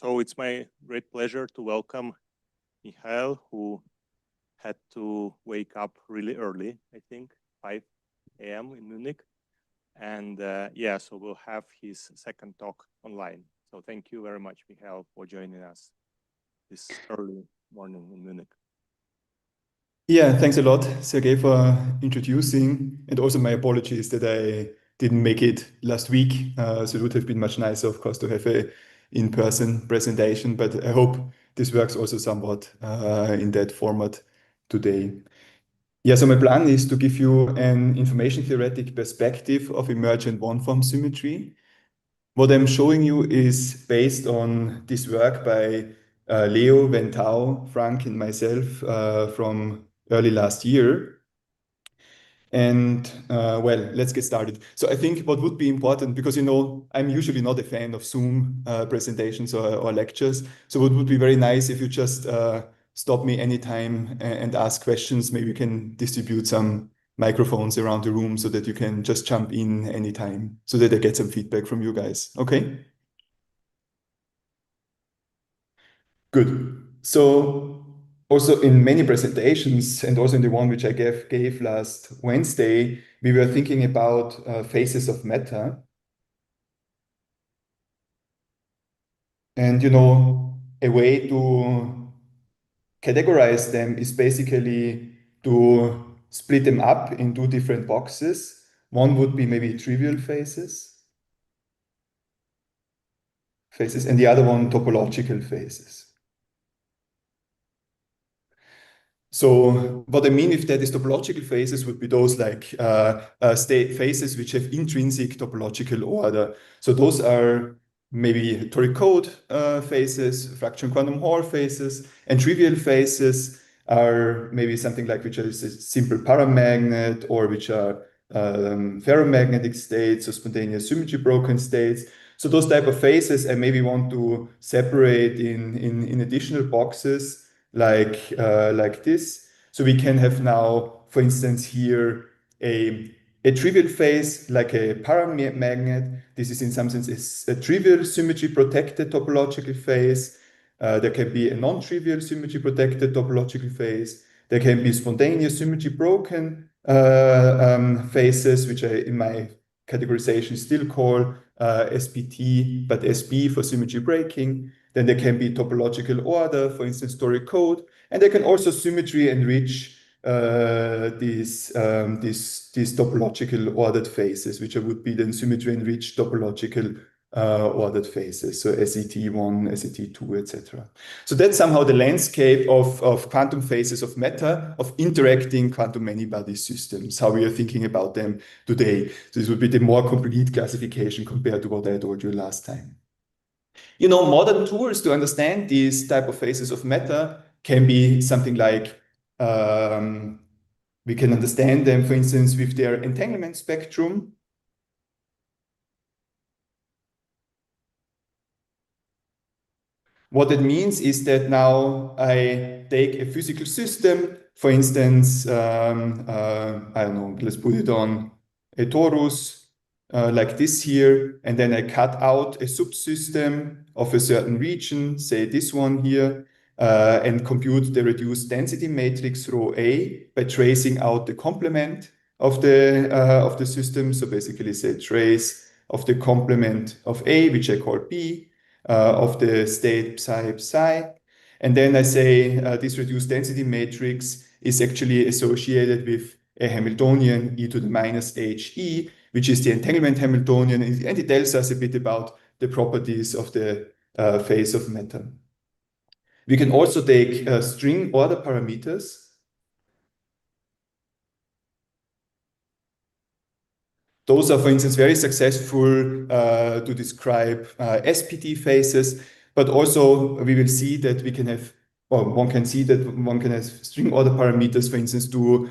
So it's my great pleasure to welcome Michael, who had to wake up really early, I think, 5 a.m. in Munich. And yeah, so we'll have his second talk online. So thank you very much, Michael, for joining us this early morning in Munich. Yeah, thanks a lot, Sergej, for introducing. And also my apologies that I didn't make it last week. So it would have been much nicer, of course, to have a in-person presentation, but I hope this works also somewhat in that format today. Yeah, so my plan is to give you an information theoretic perspective of emergent one-form symmetry. What I'm showing you is based on this work by Leo, Van Tau, Frank, and myself from early last year. And well, let's get started. So I think what would be important, because I'm usually not a fan of Zoom presentations or lectures. So it would be very nice if you just stop me anytime and ask questions. Maybe we can distribute some microphones around the room so that you can just jump in anytime so that I get some feedback from you guys. Okay? Good. So also in many presentations, and also in the one which I gave last Wednesday, we were thinking about phases of matter. And a way to categorize them is basically to split them up in two different boxes. One would be maybe trivial phases, and the other one topological phases. So what I mean with that is topological phases would be those like state phases which have intrinsic topological order. So those are maybe toric code phases, fraction quantum Hall phases, and trivial phases are maybe something like which is a simple paramagnet or which are ferromagnetic states or spontaneous symmetry broken states. So those type of phases I maybe want to separate in additional boxes like this. So we can have now, for instance, here a trivial phase like a paramagnet. This is in some sense a trivial symmetry-protected topological phase. There can be a non-trivial symmetry-protected topological phase. There can be spontaneous symmetry-broken phases, which I, in my categorization, still call SPT, but SB for symmetry breaking. Then there can be topological order, for instance, toric code, and they can also symmetry enrich these topological ordered phases, which would be then symmetry enriched topological ordered phases, so SET1, SET2, etc. So that's somehow the landscape of quantum phases of matter, of interacting quantum many-body systems, how we are thinking about them today. So this would be the more complete classification compared to what I told you last time. Modern tools to understand these type of phases of matter can be something like we can understand them, for instance, with their entanglement spectrum. What it means is that now I take a physical system, for instance, I don't know, let's put it on a torus like this here, and then I cut out a subsystem of a certain region, say this one here, and compute the reduced density matrix rho A by tracing out the complement of the system. So basically say trace of the complement of A, which I call B, of the state psi. And then I say this reduced density matrix is actually associated with a Hamiltonian e to the minus HE, which is the entanglement Hamiltonian, and it tells us a bit about the properties of the phase of matter. We can also take string order parameters. Those are, for instance, very successful to describe SPT phases, but also we will see that we can have, or one can see that one can have string order parameters, for instance, to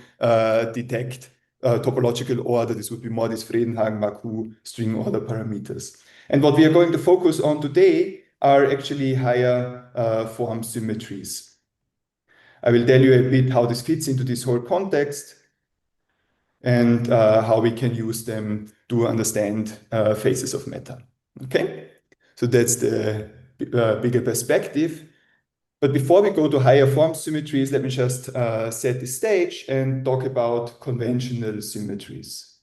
detect topological order. This would be more this Fredenhagen-Marcoux string order parameters. And what we are going to focus on today are actually higher form symmetries. I will tell you a bit how this fits into this whole context and how we can use them to understand phases of matter. Okay, so that's the bigger perspective. But before we go to higher form symmetries, let me just set the stage and talk about conventional symmetries.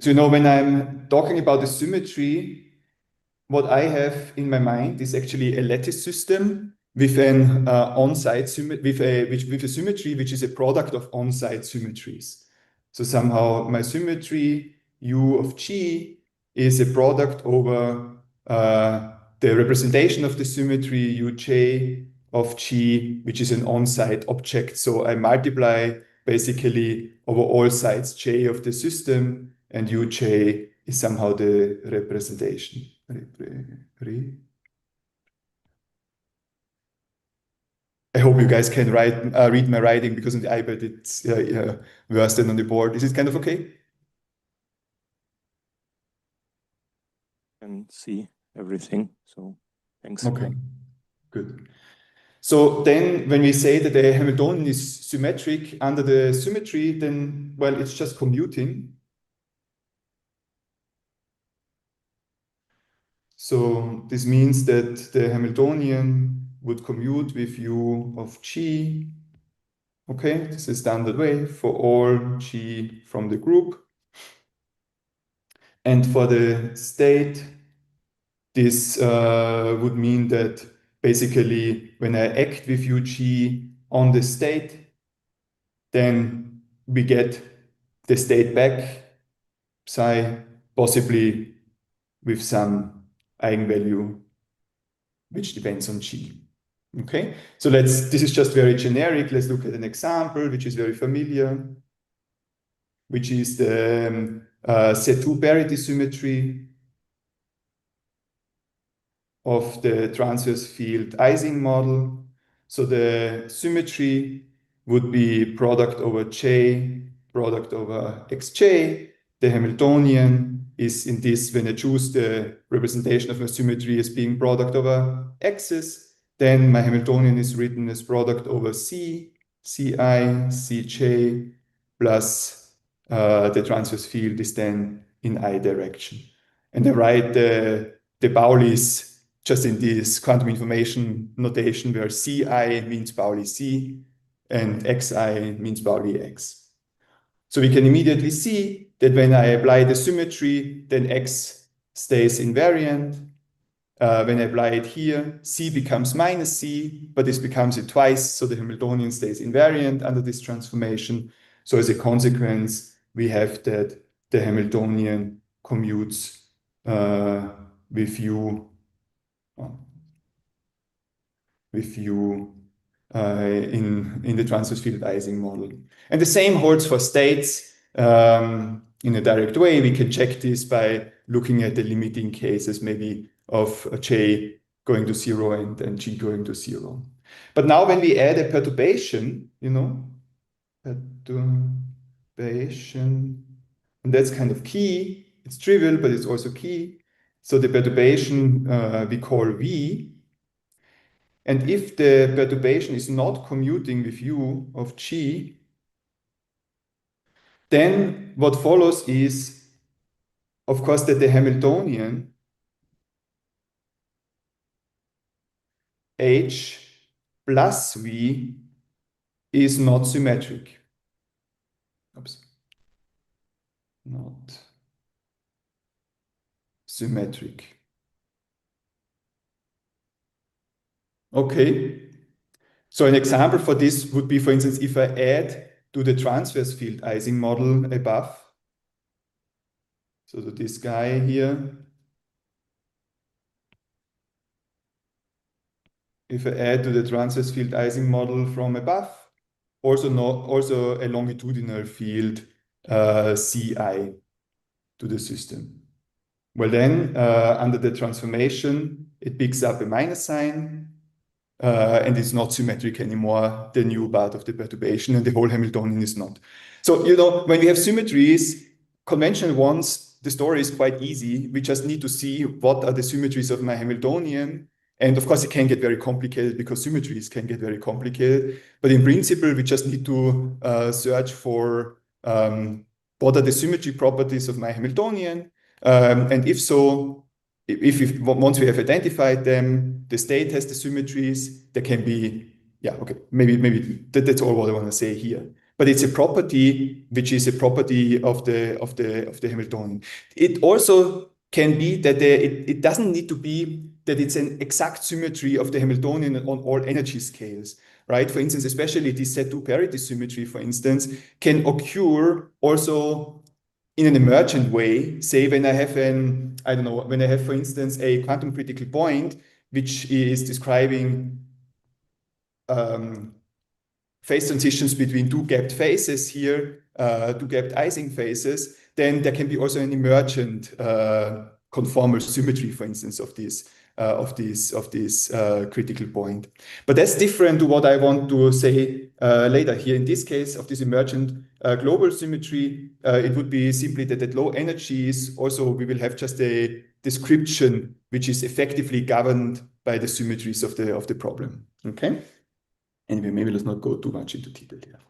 So, when I'm talking about a symmetry, what I have in my mind is actually a lattice system with an on-site with a symmetry which is a product of on-site symmetries. So somehow my symmetry U of G is a product over the representation of the symmetry Uj of G, which is an on-site object. So I multiply basically over all sides J of the system, and Uj is somehow the representation. I hope you guys can read my writing, because on the iPad it's worse than on the board. Is it kind of okay? And see everything. So thanks. Okay, good. So then when we say that the Hamiltonian is symmetric under the symmetry, then, well, it's just commuting. So this means that the Hamiltonian would commute with U of G. Okay, this is standard way for all G from the group. And for the state, this would mean that basically when I act with UG on the state, then we get the state back, psi, possibly with some eigenvalue which depends on G. Okay, so this is just very generic. Let's look at an example which is very familiar, which is the Z2 parity symmetry of the transverse field Ising model. So the symmetry would be product over J, product over Xj. The Hamiltonian is in this, when I choose the representation of my symmetry as being product over X's, then my Hamiltonian is written as product over C, Ci, Cj, plus the transverse field is then in I direction. And I write the Pauli's just in this quantum information notation, where Ci means Pauli C and Xi means Pauli X. So we can immediately see that when I apply the symmetry, then X stays invariant. When I apply it here, C becomes minus C, but this becomes it twice, so the Hamiltonian stays invariant under this transformation. So as a consequence, we have that the Hamiltonian commutes with U in the transverse field Ising model. And the same holds for states in a direct way. We can check this by looking at the limiting cases, maybe of J going to 0 and G going to 0. But now when we add a perturbation, perturbation, and that's kind of key. It's trivial, but it's also key. So the perturbation we call V. And if the perturbation is not commuting with U of G, then what follows is, of course, that the Hamiltonian H plus V is not symmetric. Oops. Not symmetric. Okay. So an example for this would be, for instance, if I add to the transverse field Ising model above, so to this guy here, if I add to the transverse field Ising model from above, also a longitudinal field Ci to the system. Well then, under the transformation, it picks up a minus sign, and it's not symmetric anymore, the new part of the perturbation, and the whole Hamiltonian is not. So, when we have symmetries, conventional ones, the story is quite easy. We just need to see what are the symmetries of my Hamiltonian, And of course, it can get very complicated because symmetries can get very complicated. But in principle, we just need to search for what are the symmetry properties of my Hamiltonian. And if so, once we have identified them, the state has the symmetries, there can be, yeah, okay, maybe that's all what I want to say here. But it's a property which is a property of the Hamiltonian. It also can be that it doesn't need to be that it's an exact symmetry of the Hamiltonian on all energy scales, right? For instance, especially this Z2 parity symmetry, for instance, can occur also in an emergent way. Say when I have I don't know, when I have, for instance, a quantum critical point, which is describing phase transitions between two gapped phases here, two gapped Ising phases, then there can be also an emergent conformal symmetry, for instance, of this critical point. But that's different to what I want to say later. Here in this case of this emergent global symmetry, it would be simply that at low energies also we will have just a description which is effectively governed by the symmetries of the problem. Okay. Anyway, maybe let's not go too much into detail here.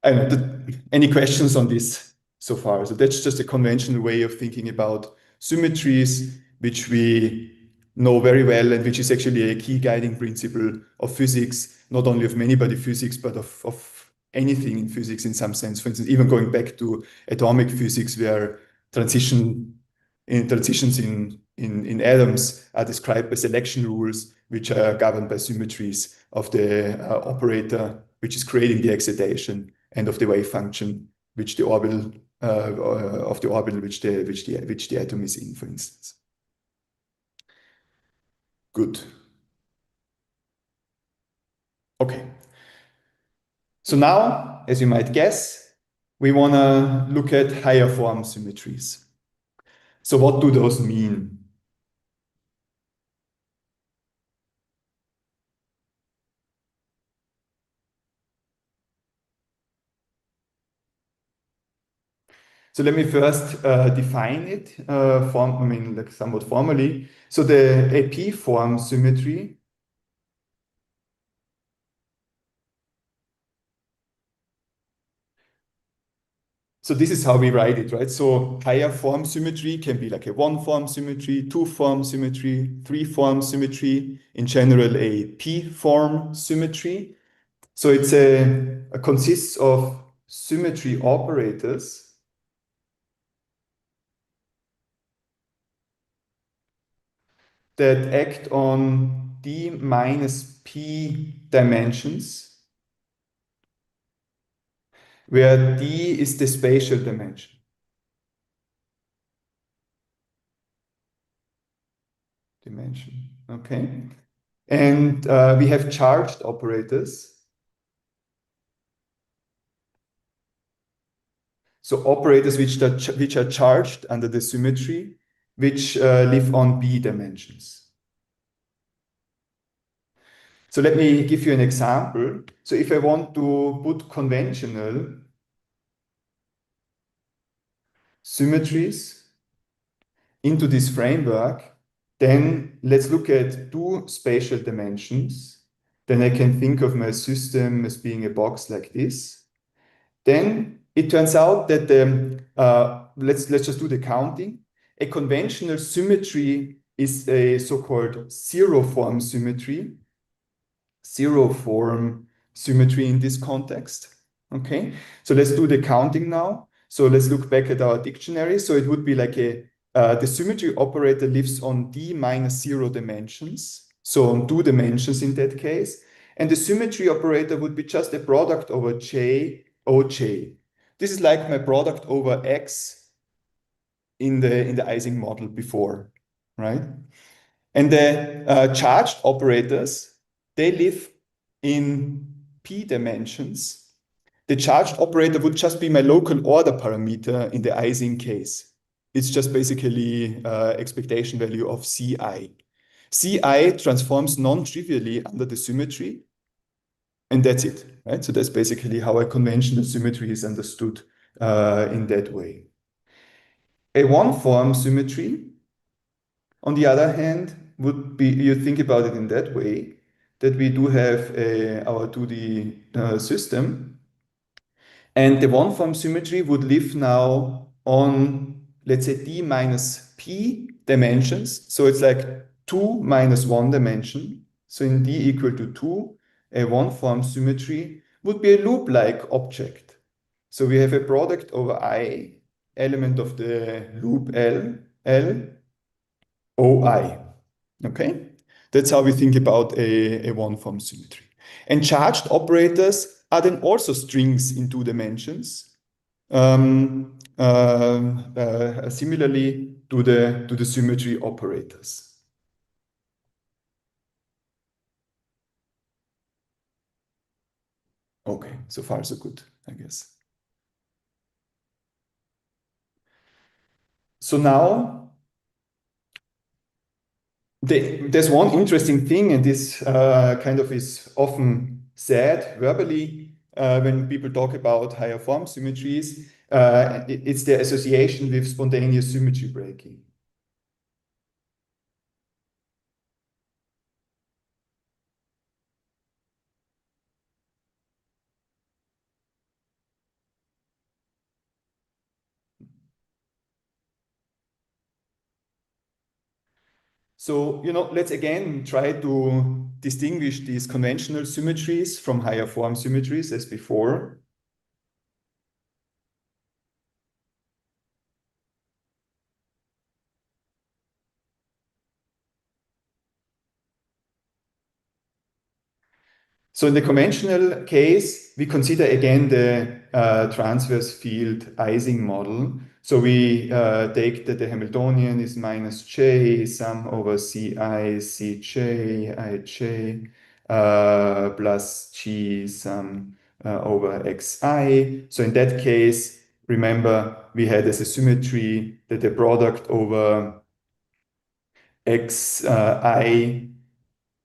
I don't know, any questions on this so far? So that's just a conventional way of thinking about symmetries, which we know very well and which is actually a key guiding principle of physics, not only of many-body physics, but of anything in physics in some sense. For instance, even going back to atomic physics, where transitions in atoms are described by selection rules, which are governed by symmetries of the operator, which is creating the excitation, and of the wave function, which the orbital which the atom is in, for instance. Good. Okay. So now, as you might guess, we want to look at higher form symmetries. So what do those mean? So let me first define it, like somewhat formally. So the AP form symmetry so this is how we write it, right? So higher form symmetry can be like a one-form symmetry, two-form symmetry, three-form symmetry, in general a P-form symmetry. So it consists of symmetry operators that act on D minus P dimensions, where D is the spatial dimension. Okay. And we have charged operators. So operators which are charged under the symmetry, which live on B dimensions. So let me give you an example. So if I want to put conventional symmetries into this framework, then let's look at two spatial dimensions. Then I can think of my system as being a box like this. Then it turns out that let's just do the counting. A conventional symmetry is a so-called zero-form symmetry. Zero-form symmetry in this context. Okay, so let's do the counting now. So let's look back at our dictionary. So it would be like the symmetry operator lives on D minus 0 dimensions. So on 2 dimensions in that case. And the symmetry operator would be just a product over J, OJ. This is like my product over X in the Ising model before, right? And the charged operators, they live in P dimensions. The charged operator would just be my local order parameter in the Ising case. It's just basically expectation value of Ci. Ci transforms non-trivially under the symmetry, and that's it, right? So that's basically how a conventional symmetry is understood in that way. A one-form symmetry, on the other hand, would be, you think about it in that way, that we do have our 2D system, and the one-form symmetry would live now on, let's say, d minus p dimensions. So it's like 2 minus 1 dimension. So in d equal to 2, a one-form symmetry would be a loop-like object. So we have a product over I, element of the loop L, OI. Okay? That's how we think about a one-form symmetry. And charged operators are then also strings in 2 dimensions. Similarly to the symmetry operators. Okay, so far so good, I guess. So now there's one interesting thing, and this kind of is often said verbally when people talk about higher form symmetries. It's the association with spontaneous symmetry breaking. So, let's again try to distinguish these conventional symmetries from higher form symmetries as before. So in the conventional case, we consider again the transverse field Ising model. So we take that the Hamiltonian is minus j sum over ci cj ij plus g sum over xi. So in that case, remember we had as a symmetry that the product over xi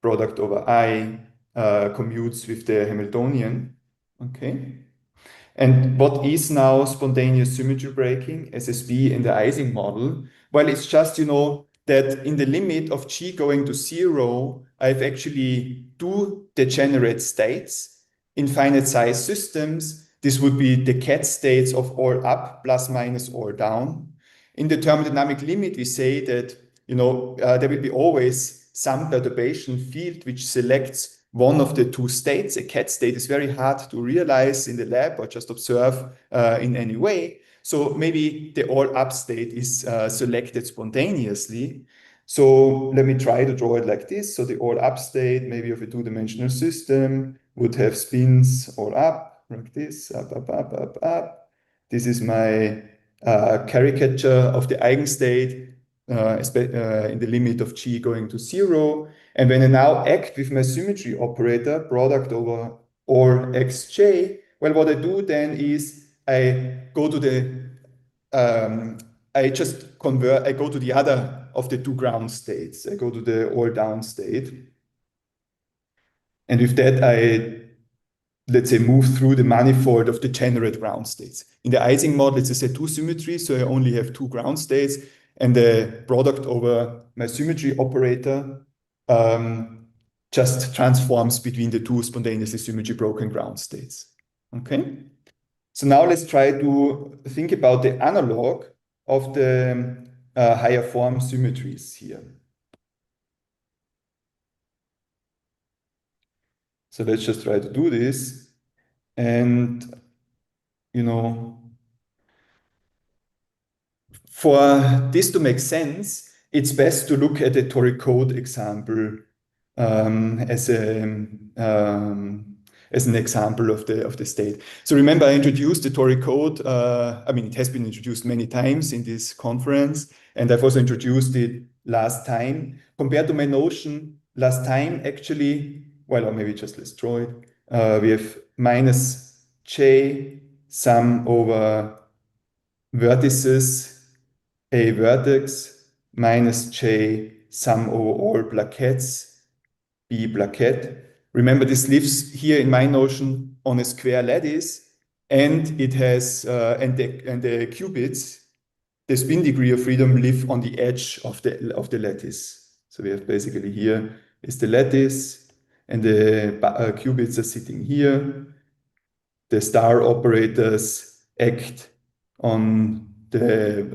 product over I commutes with the Hamiltonian. Okay. And what is now spontaneous symmetry breaking, SSB in the Ising model? Well, it's just, that in the limit of G going to 0, I have actually 2 degenerate states in finite size systems. This would be the cat states of all up plus minus all down. In the thermodynamic limit, we say that, there will be always some perturbation field which selects one of the 2 states. A cat state is very hard to realize in the lab or just observe in any way. So maybe the all up state is selected spontaneously. So let me try to draw it like this. So the all up state, maybe of a 2-dimensional system, would have spins all up like this, up, up, up, up, up. This is my caricature of the eigenstate in the limit of G going to 0. And when I now act with my symmetry operator, product over or xj, well, what I do then is I go to the, I just convert, I go to the other of the 2 ground states. I go to the all down state. And with that, let's say, move through the manifold of degenerate ground states. In the Ising model, it's a set2 symmetry, so I only have 2 ground states, and the product over my symmetry operator just transforms between the 2 spontaneously symmetry broken ground states. Okay? So now let's try to think about the analog of the higher form symmetries here. So let's just try to do this. And, for this to make sense, it's best to look at a toric code example as an example of the state. So remember, I introduced the toric code. It has been introduced many times in this conference, and I've also introduced it last time. Compared to my notion last time, actually, well, or maybe just let's draw it. We have minus j sum over vertices a vertex minus j sum over all plaquettes B plaquette. Remember, this lives here in my notion on a square lattice, and it has and the qubits, the spin degree of freedom, live on the edge of the lattice. So we have basically here is the lattice, and the qubits are sitting here. The star operators act on the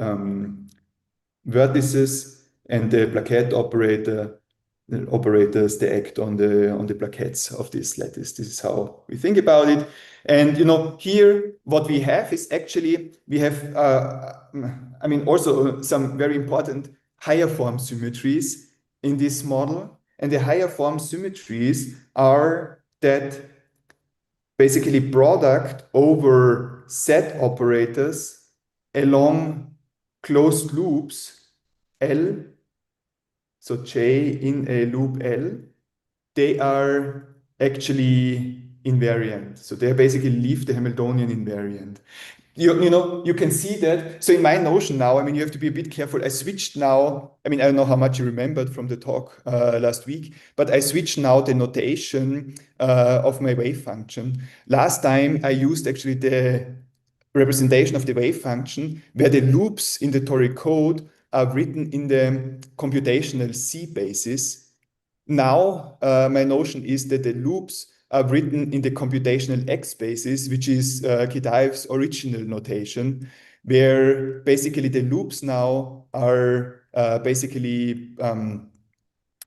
vertices, and the plaquette operators, they act on the plaquettes of this lattice. This is how we think about it. And here what we have is actually we have also some very important higher form symmetries in this model. And the higher form symmetries are that basically product over set operators along closed loops L, so J in a loop L, they are actually invariant. So they basically leave the Hamiltonian invariant. You can see that. So in my notion now, you have to be a bit careful. I switched now. I don't know how much you remembered from the talk last week, but I switched now the notation of my wave function. Last time I used actually the representation of the wave function where the loops in the toric code are written in the computational C basis. Now, my notion is that the loops are written in the computational X basis, which is Kitaev's original notation, where basically the loops now are basically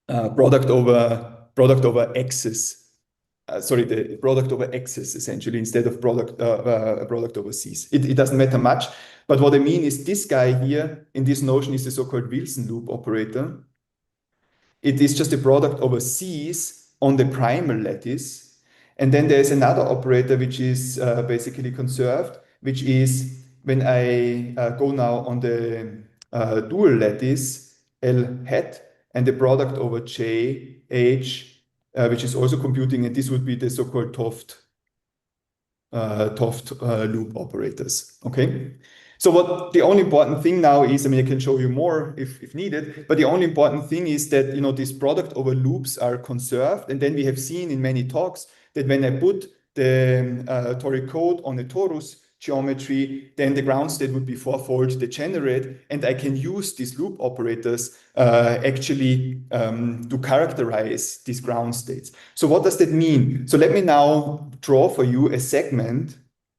product over X's. The product over X's essentially instead of product over C's. It doesn't matter much, but what I mean is this guy here in this notion is the so-called Wilson loop operator. It is just a product over C's on the primal lattice. And then there's another operator which is basically conserved, which is when I go now on the dual lattice L hat and the product over J, H, which is also computing, and this would be the so-called Toft loop operators. Okay. So what the only important thing now is, I can show you more if needed, but the only important thing is that this product over loops are conserved, and then we have seen in many talks that when I put the toric code on a torus geometry, then the ground state would be fourfold degenerate, and I can use these loop operators actually to characterize these ground states. So what does that mean? So let me now draw for you a segment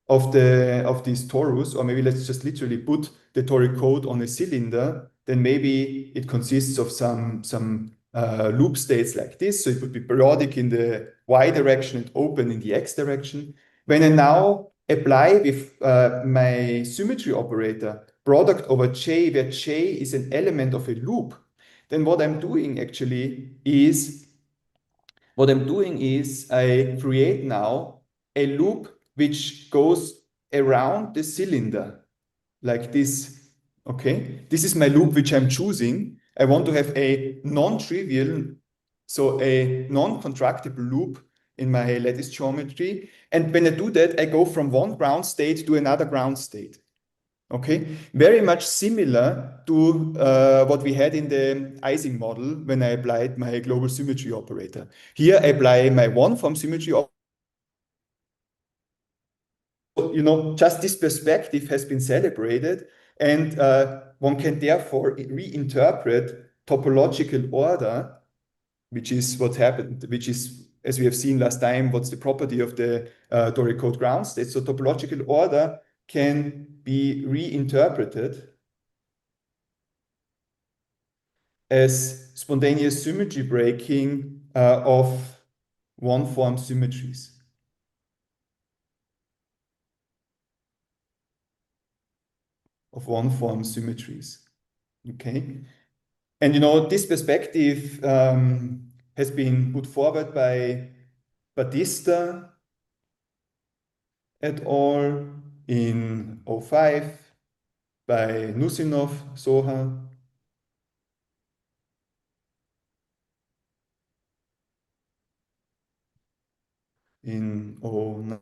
of this torus, or maybe let's just literally put the toric code on a cylinder. Then maybe it consists of some loop states like this. So it would be periodic in the y direction and open in the x direction. When I now apply with my symmetry operator product over J, where J is an element of a loop, then what I'm doing actually is I create now a loop which goes around the cylinder like this. Okay, this is my loop which I'm choosing. I want to have a non-trivial, so a non-contractible loop in my lattice geometry. And when I do that, I go from one ground state to another ground state. Okay, very much similar to what we had in the Ising model when I applied my global symmetry operator. Here I apply my one-form symmetry operator. Just this perspective has been celebrated, and one can therefore reinterpret topological order, which is what happened, which is, as we have seen last time, what's the property of the toric code ground state. So topological order can be reinterpreted as spontaneous symmetry breaking of one-form symmetries. Okay. And this perspective has been put forward by Battista et al. In 2005, by Nusinov, Soha, in 2009.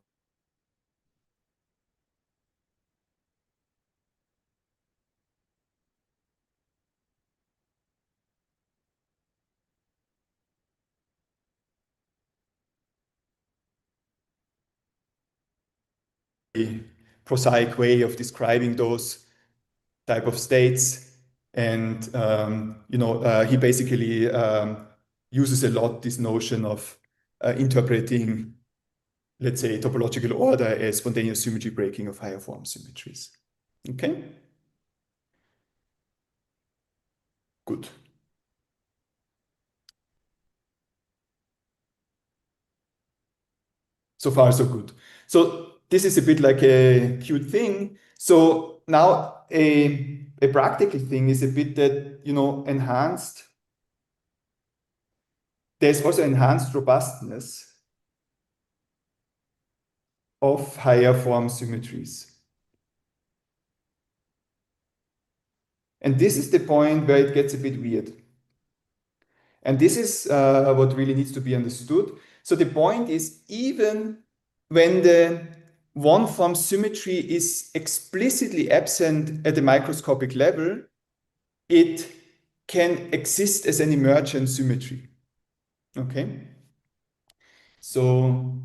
Prosaic way of describing those type of states. And he basically uses a lot this notion of interpreting, let's say, topological order as spontaneous symmetry breaking of higher form symmetries. Okay? Good. So far, so good. So this is a bit like a cute thing. So now a practical thing is a bit that, enhanced. There's also enhanced robustness of higher form symmetries. And this is the point where it gets a bit weird. And this is what really needs to be understood. So the point is, even when the one form symmetry is explicitly absent at the microscopic level, it can exist as an emergent symmetry. Okay? So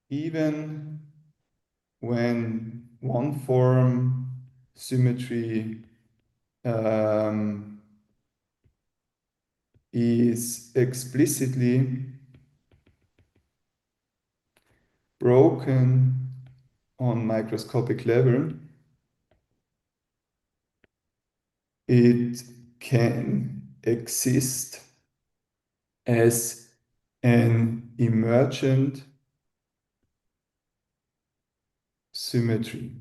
even when one form symmetry is explicitly broken on microscopic level, it can exist as an emergent symmetry.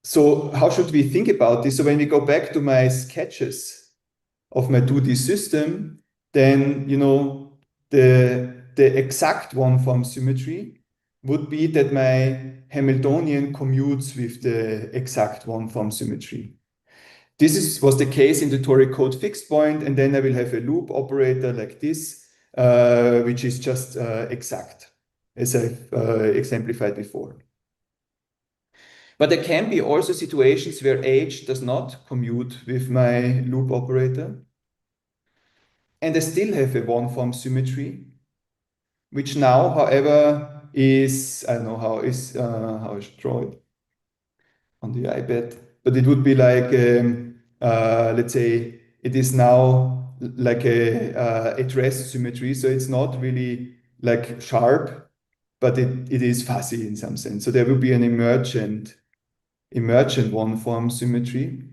So how should we think about this? So when we go back to my sketches of my 2D system, then, the exact one-form symmetry would be that my Hamiltonian commutes with the exact one-form symmetry. This was the case in the toric code fixed point, and then I will have a loop operator like this, which is just exact, as I've exemplified before. But there can be also situations where H does not commute with my loop operator, and I still have a one-form symmetry, which now, however, is, I don't know how I should draw it on the iPad, but it would be like, let's say, it is now like a dress symmetry, so it's not really like sharp, but it is fuzzy in some sense. So there will be an emergent one-form symmetry.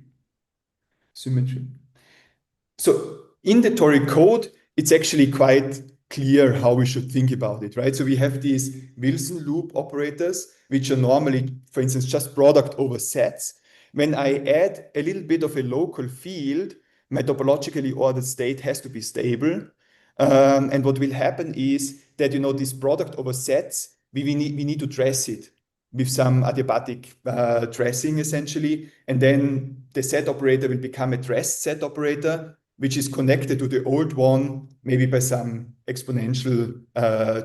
So in the toric code, it's actually quite clear how we should think about it, right? So we have these Wilson loop operators, which are normally, for instance, just product over sets. When I add a little bit of a local field, my topologically ordered state has to be stable. And what will happen is that, this product over sets, we need to dress it with some adiabatic dressing, essentially. And then the set operator will become a dressed set operator, which is connected to the old one, maybe by some exponential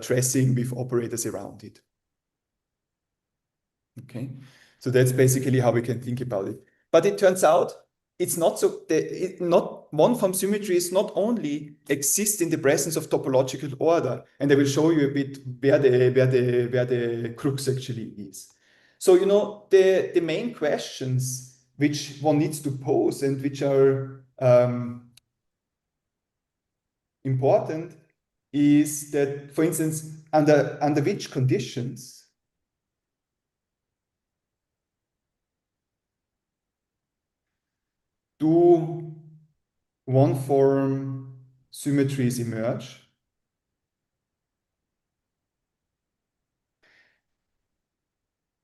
dressing with operators around it. Okay, so that's basically how we can think about it. But it turns out it's not so. Not one-form symmetries not only exist in the presence of topological order, and I will show you a bit where the crux actually is. So the main questions which one needs to pose and which are important is that, for instance, under which conditions do one-form symmetries emerge?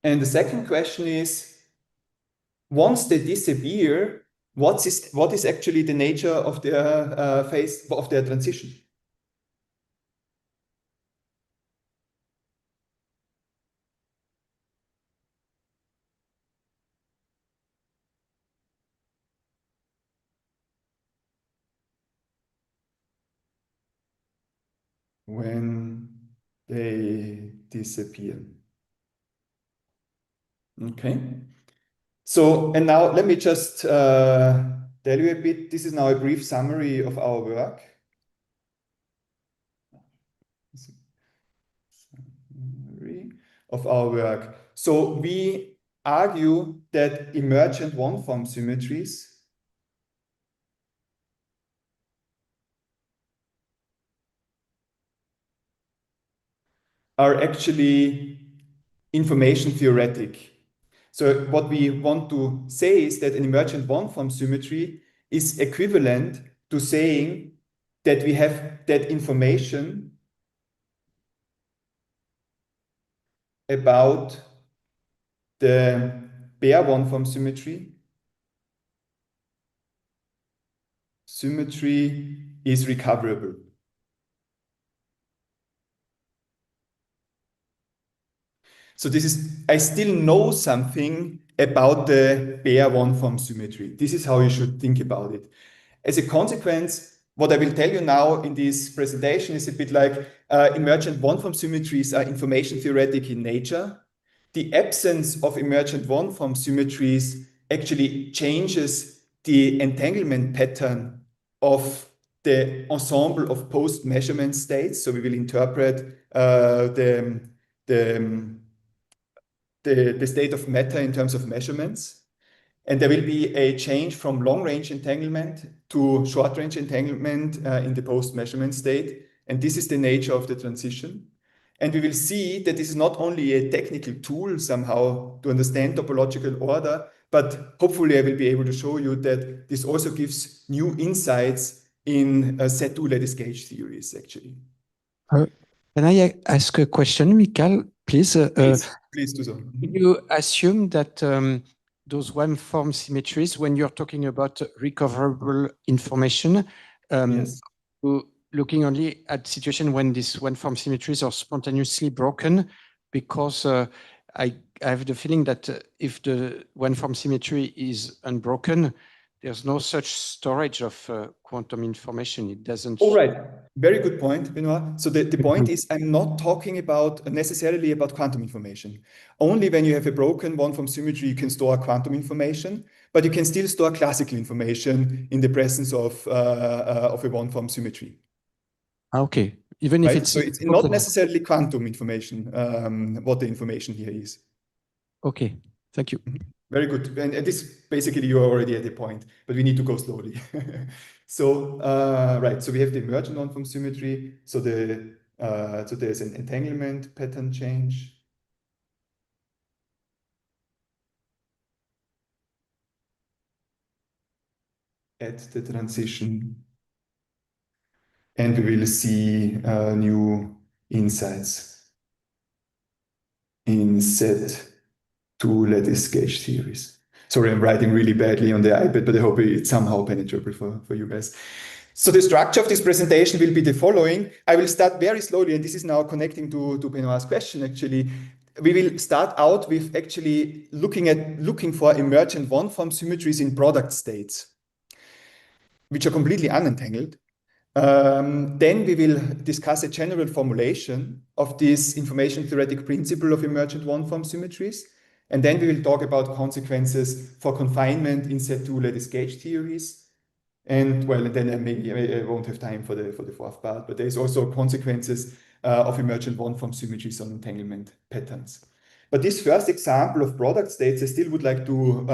And the second question is, once they disappear, what is actually the nature of their phase of their transition? When they disappear. Okay. So, and now let me just tell you a bit. This is now a brief summary of our work. Summary. of our work. So we argue that emergent one-form symmetries are actually information theoretic. So what we want to say is that an emergent one-form symmetry is equivalent to saying that we have that information about the bare one-form symmetry. Symmetry is recoverable. So this is, I still know something about the bare one-form symmetry. This is how you should think about it. As a consequence, what I will tell you now in this presentation is a bit like emergent one-form symmetries are information theoretic in nature. The absence of emergent one-form symmetries actually changes the entanglement pattern of the ensemble of post-measurement states. So we will interpret the state of matter in terms of measurements. And there will be a change from long-range entanglement to short-range entanglement in the post-measurement state. And this is the nature of the transition. And we will see that this is not only a technical tool somehow to understand topological order, but hopefully I will be able to show you that this also gives new insights in set2 lattice gauge theories, actually. Can I ask a question, Mikael, please? Please do so. You assume that those one-form symmetries, when you're talking about recoverable information, Yes. looking only at situation when these one-form symmetries are spontaneously broken, because I have the feeling that if the one-form symmetry is unbroken, there's no such storage of quantum information. It doesn't. All right. Very good point, Benoit. So the point is, I'm not talking about necessarily about quantum information. Only when you have a broken one-form symmetry, you can store quantum information, but you can still store classical information in the presence of a one-form symmetry. Okay. Even if Right? it's So it's not necessarily quantum information, what the information here is. Okay. Thank you. Very good. And this basically you're already at the point, but we need to go slowly. So right, so we have the emergent one-form symmetry. So so there's an entanglement pattern change. At the transition. And we will see new insights in set2 lattice gauge theories. Sorry, I'm writing really badly on the iPad, but I hope it's somehow penetrable for you guys. So the structure of this presentation will be the following. I will start very slowly, and this is now connecting to Benoit's question, actually. We will start out with actually looking for emergent one-form symmetries in product states, which are completely unentangled. Then we will discuss a general formulation of this information theoretic principle of emergent one-form symmetries. And then we will talk about consequences for confinement in set2 lattice gauge theories. And well, then I won't have time for the fourth part, but there's also consequences of emergent one-form symmetries on entanglement patterns. But this first example of product states, I still would like to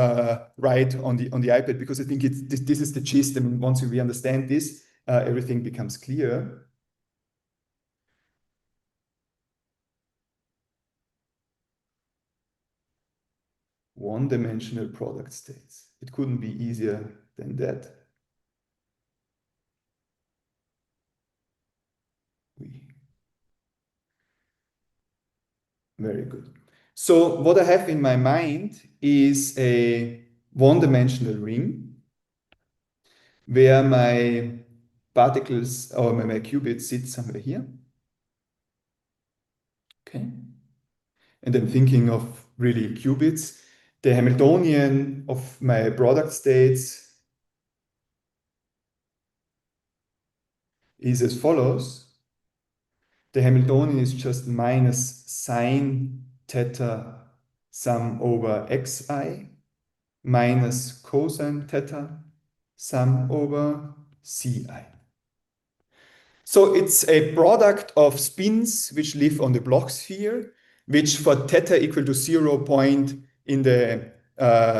write on the iPad, because I think this is the gist. I mean, once we understand this, everything becomes clear. One-dimensional product states. It couldn't be easier than that. Very good. So what I have in my mind is a one-dimensional ring where my particles or my qubits sit somewhere here. Okay. And I'm thinking of really qubits. The Hamiltonian of my product states is as follows. The Hamiltonian is just minus sine theta sum over xi minus cosine theta sum over ci. So it's a product of spins which live on the Bloch sphere which for theta equal to 0 point in the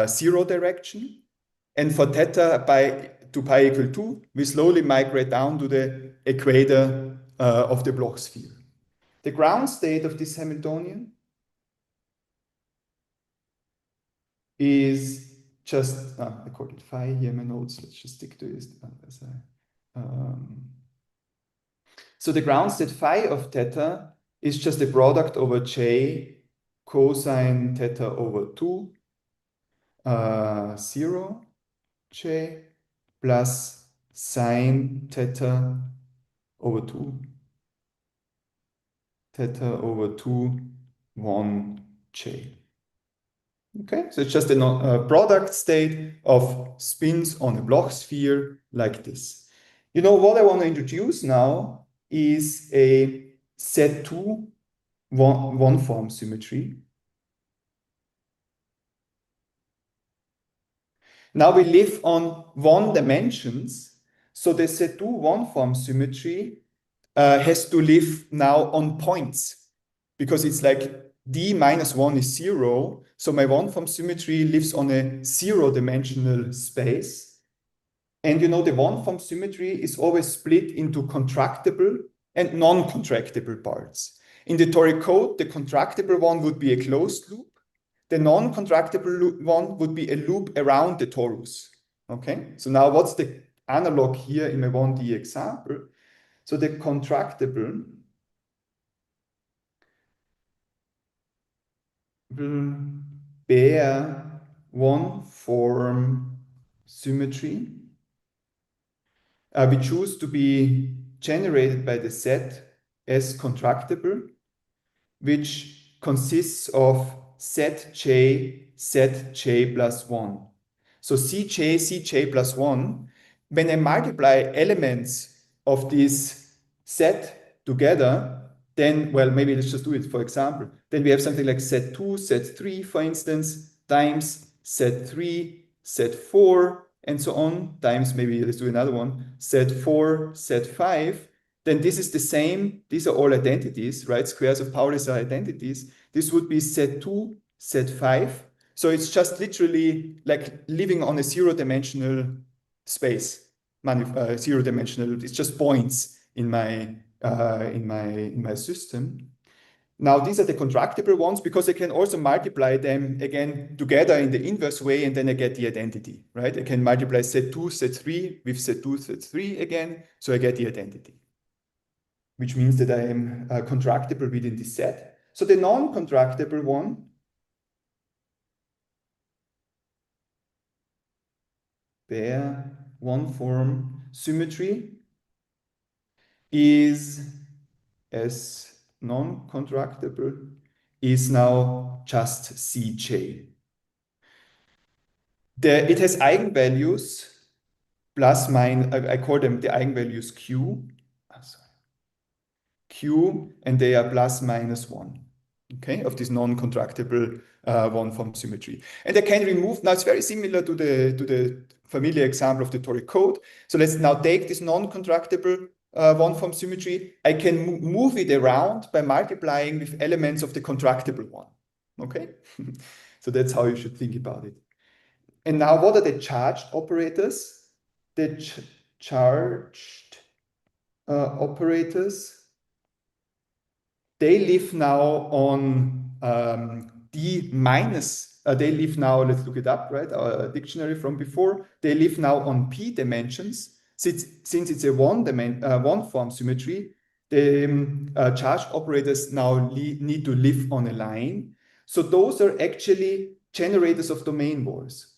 0 direction. And for theta to pi equal 2, we slowly migrate down to the equator of the Bloch sphere. The ground state of this Hamiltonian is just, I called it phi here in my notes, let's just stick to this. So the ground state phi of theta is just a product over j cosine theta over 2, 0 j plus sine theta over 2, theta over 2, 1 j. Okay, so it's just a product state of spins on a Bloch sphere like this. You know, what I want to introduce now is a Z2 one-form symmetry. Now we live on one dimensions, so the Z2 one-form symmetry has to live now on points, because it's like d minus 1 is 0, so my one-form symmetry lives on a 0-dimensional space. And you know, the one-form symmetry is always split into contractible and non-contractible parts. In the toric code, the contractible one would be a closed loop. The non-contractible one would be a loop around the torus. Okay, so now what's the analog here in my 1D example? So the contractible will bear one-form symmetry. We choose to be generated by the set as contractible, which consists of Zj plus 1. So Cj plus 1, when I multiply elements of this set together, then, well, maybe let's just do it for example. Then we have something like Z2, Z3, for instance, times Z3, Z4, and so on, times maybe, let's do another one, Z4, Z5. Then this is the same, these are all identities, right? Squares of Paulis are identities. This would be Z2, Z5. So it's just literally like living on a 0-dimensional space, zero-dimensional, it's just points in my system. Now, these are the contractible ones because I can also multiply them again together in the inverse way, and then I get the identity, right? I can multiply Z2, Z3 with Z2, Z3 again, so I get the identity, which means that I am contractible within this set. So the non-contractible one bear one-form symmetry is as non-contractible is now just Cj. It has eigenvalues plus minus, I call them the eigenvalues Q. Q, and they are plus minus 1, okay, of this non-contractible one-form symmetry. And I can remove, now it's very similar to the familiar example of the toric code. So let's now take this non-contractible one-form symmetry. I can move it around by multiplying with elements of the contractible one, okay? So that's how you should think about it. And now what are the charged operators? The charged operators, they live now on D minus, they live now, let's look it up, right? Our dictionary from before, they live now on P dimensions. Since it's a one-form symmetry, the charged operators now need to live on a line. So those are actually generators of domain walls.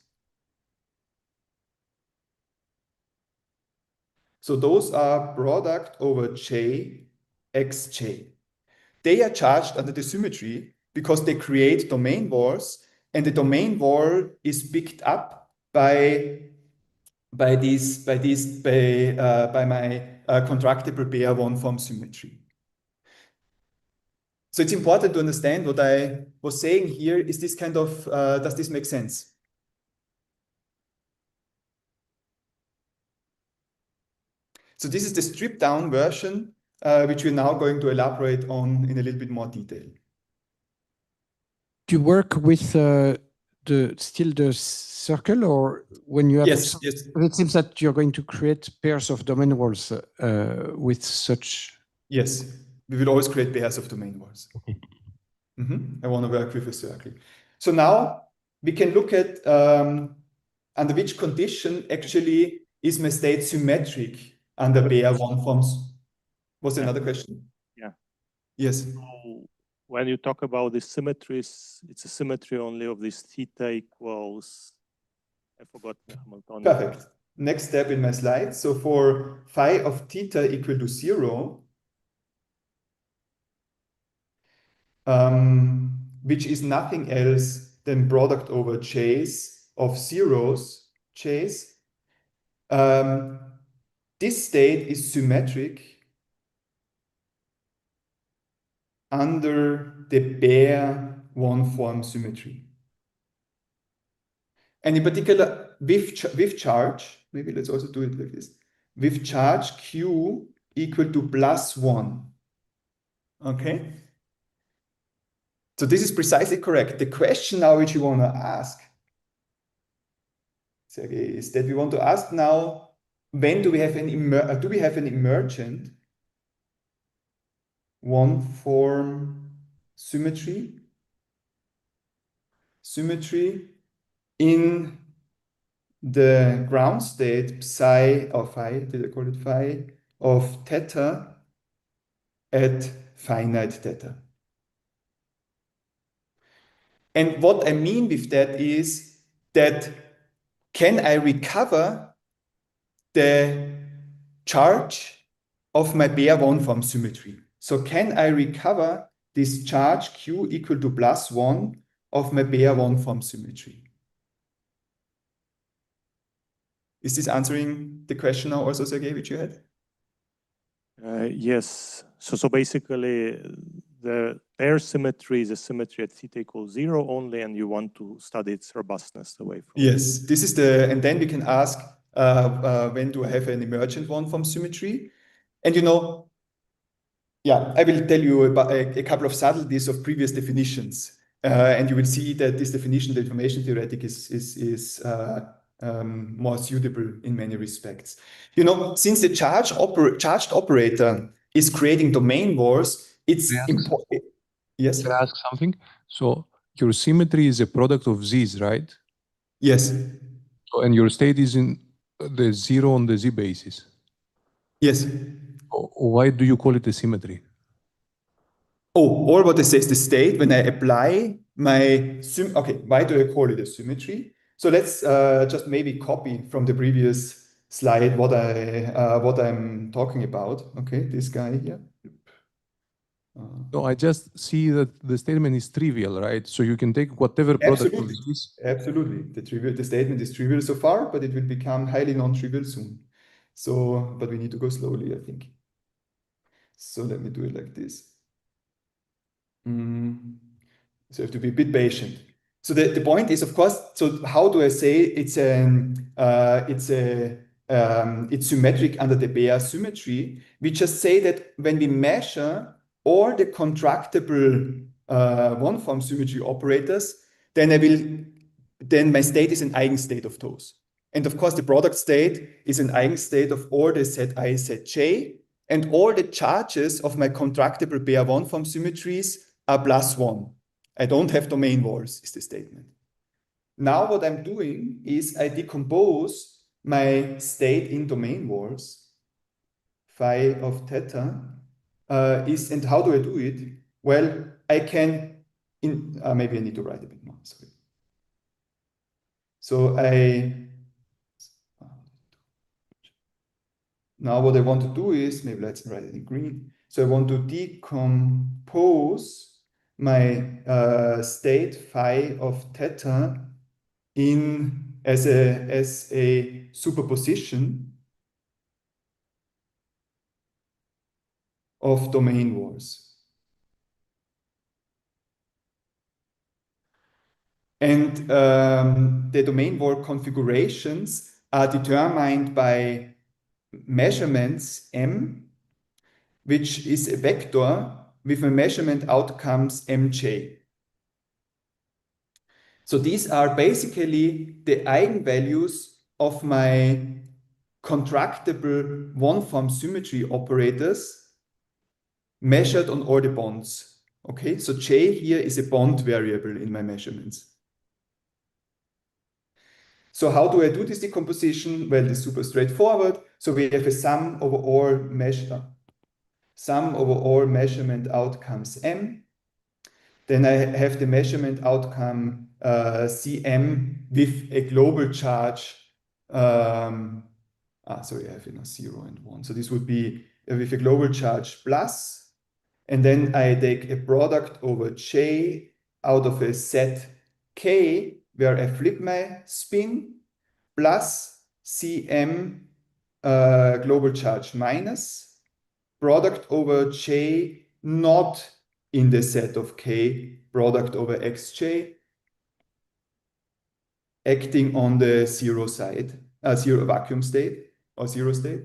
So those are product over J, Xj. They are charged under the symmetry because they create domain walls, and the domain wall is picked up by my contractible Bayer one-form symmetry. So it's important to understand what I was saying here. Is this kind of, does this make sense? So this is the stripped down version, which we're now going to elaborate on in a little bit more detail. Do you work with still the circle, or when you have? Yes, yes. It seems that you're going to create pairs of domain walls with such. Yes, we will always create pairs of domain walls. I want to work with a circle. So now we can look at under which condition actually is my state symmetric under pair one forms. Was another question? Yeah. Yes. So when you talk about the symmetries, it's a symmetry only of this theta equals, I forgot the Hamiltonian. Perfect. Next step in my slide. So for phi of theta equal to 0, which is nothing else than product over j's of zeros, j's, this state is symmetric under the bare one-form symmetry. And in particular, with charge, maybe let's also do it like this, with charge q equal to +1. Okay? So this is precisely correct. The question now which you want to ask, Sergej, is that we want to ask now, when do we have an emergent one-form symmetry in the ground state psi or phi, did I call it phi, of theta at finite theta. And what I mean with that is that can I recover the charge of my bare one-form symmetry? So can I recover this charge q equal to +1 of my bare one-form symmetry? Is this answering the question now also, Sergej, which you had? Yes. So basically, the pair symmetry is a symmetry at theta equals 0 only, and you want to study its robustness away from. Yes, this is and then we can ask when do I have an emergent one-form symmetry? And yeah, I will tell you about a couple of subtleties of previous definitions. And you will see that this definition, the information theoretic, is more suitable in many respects. Since the charged operator is creating domain walls, it's important. Yes? Can I ask something? So your symmetry is a product of z's, right? Yes. So, and your state is in the 0 on the z basis. Yes. Why do you call it a symmetry? Or what it says, the state, when I apply my, okay, why do I call it a symmetry? So let's just maybe copy from the previous slide what I'm talking about. Okay, this guy here. No, I just see that the statement is trivial, right? So you can take whatever product of this. Absolutely. The statement is trivial so far, but it will become highly non-trivial soon. So, but we need to go slowly, I think. So let me do it like this. So you have to be a bit patient. So the point is, of course, so how do I say it's symmetric under the bare symmetry? We just say that when we measure all the contractible one-form symmetry operators, then my state is an eigenstate of those. And of course, the product state is an eigenstate of all the Zi, Zj, and all the charges of my contractible bare one-form symmetries are +1. I don't have domain walls, is the statement. Now what I'm doing is I decompose my state in domain walls, phi of theta, and how do I do it? Well, I can, maybe I need to write a bit more, sorry. So now what I want to do is, maybe let's write it in green. So I want to decompose my state phi of theta as a superposition of domain walls. And the domain wall configurations are determined by measurements M, which is a vector with a measurement outcomes Mj. So these are basically the eigenvalues of my contractible one-form symmetry operators measured on all the bonds. Okay, so J here is a bond variable in my measurements. So how do I do this decomposition? Well, it's super straightforward. So we have a sum over all measurement outcomes M. Then I have the measurement outcome Cm with a global charge. Sorry, I have 0 and 1. So this would be with a global charge plus. And then I take a product over J out of a set K where I flip my spin plus Cm global charge minus product over J not in the set of K product over Xj acting on the zero side, zero vacuum state or zero state.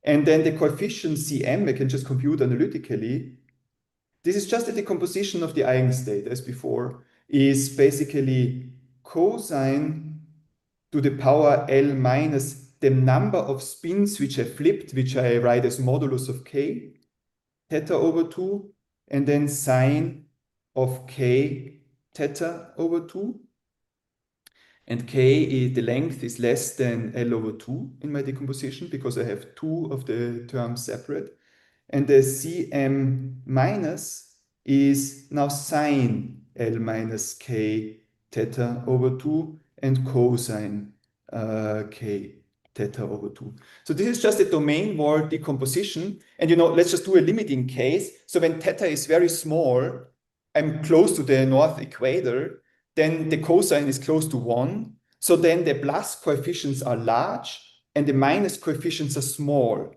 And then the coefficient Cm, I can just compute analytically. This is just a decomposition of the eigenstate as before, is basically cosine to the power L minus the number of spins which I flipped, which I write as modulus of K, theta over 2, and then sine of K theta over 2. And K is the length is less than L over 2 in my decomposition because I have two of the terms separate. And the Cm minus is now sine L minus K theta over 2 and cosine K theta over 2. So this is just a domain word decomposition. And let's just do a limiting case. So when theta is very small, I'm close to the north equator, then the cosine is close to 1. So then the plus coefficients are large and the minus coefficients are small,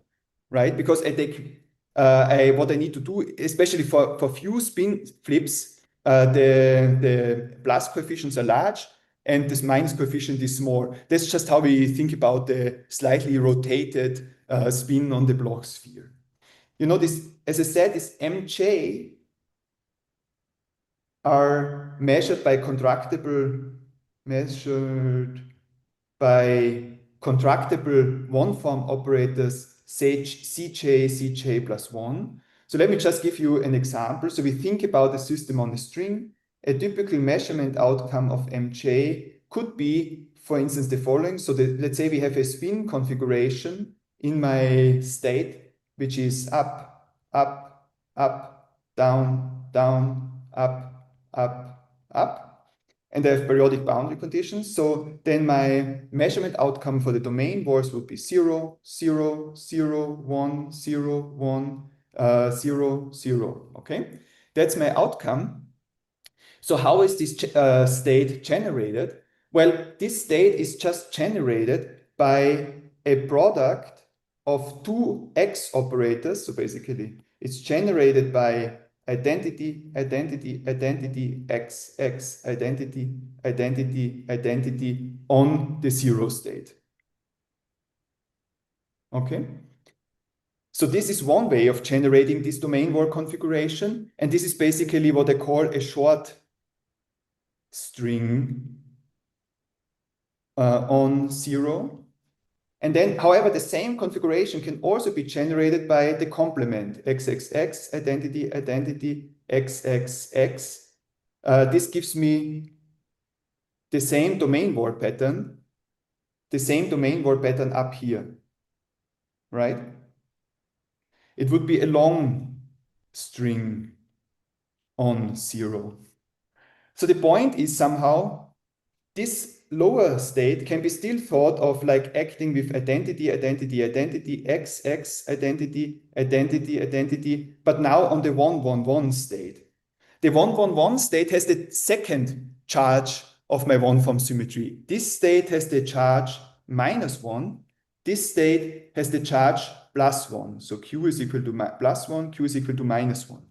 right? Because I take what I need to do, especially for few spin flips, the plus coefficients are large and this minus coefficient is small. That's just how we think about the slightly rotated spin on the Bloch sphere. This, as I said, this Mj are measured by contractible one-form operators Cj plus 1. So let me just give you an example. So we think about a system on a string. A typical measurement outcome of Mj could be, for instance, the following. So let's say we have a spin configuration in my state, which is up, up, up, down, down, up, up, up, and I have periodic boundary conditions. So then my measurement outcome for the domain wars would be 0, 0, 0, 1, 0, 1, 0, 0. Okay, that's my outcome. So how is this state generated? Well, this state is just generated by a product of two X operators. So basically, it's generated by identity, identity, identity, X, X, identity, identity, identity on the zero state. Okay? So this is one way of generating this domain war configuration. And this is basically what I call a short string on 0. And then, however, the same configuration can also be generated by the complement XXX, identity, identity, XXX. This gives me the same domain war pattern, up here, right? It would be a long string on 0. So the point is somehow this lower state can be still thought of like acting with identity, identity, identity, XX, identity, identity, identity, but now on the 1-1-1 state. The 1-1-1 state has the second charge of my one-form symmetry. This state has the charge -1. This state has the charge +1. So Q is equal to +1, Q is equal to -1,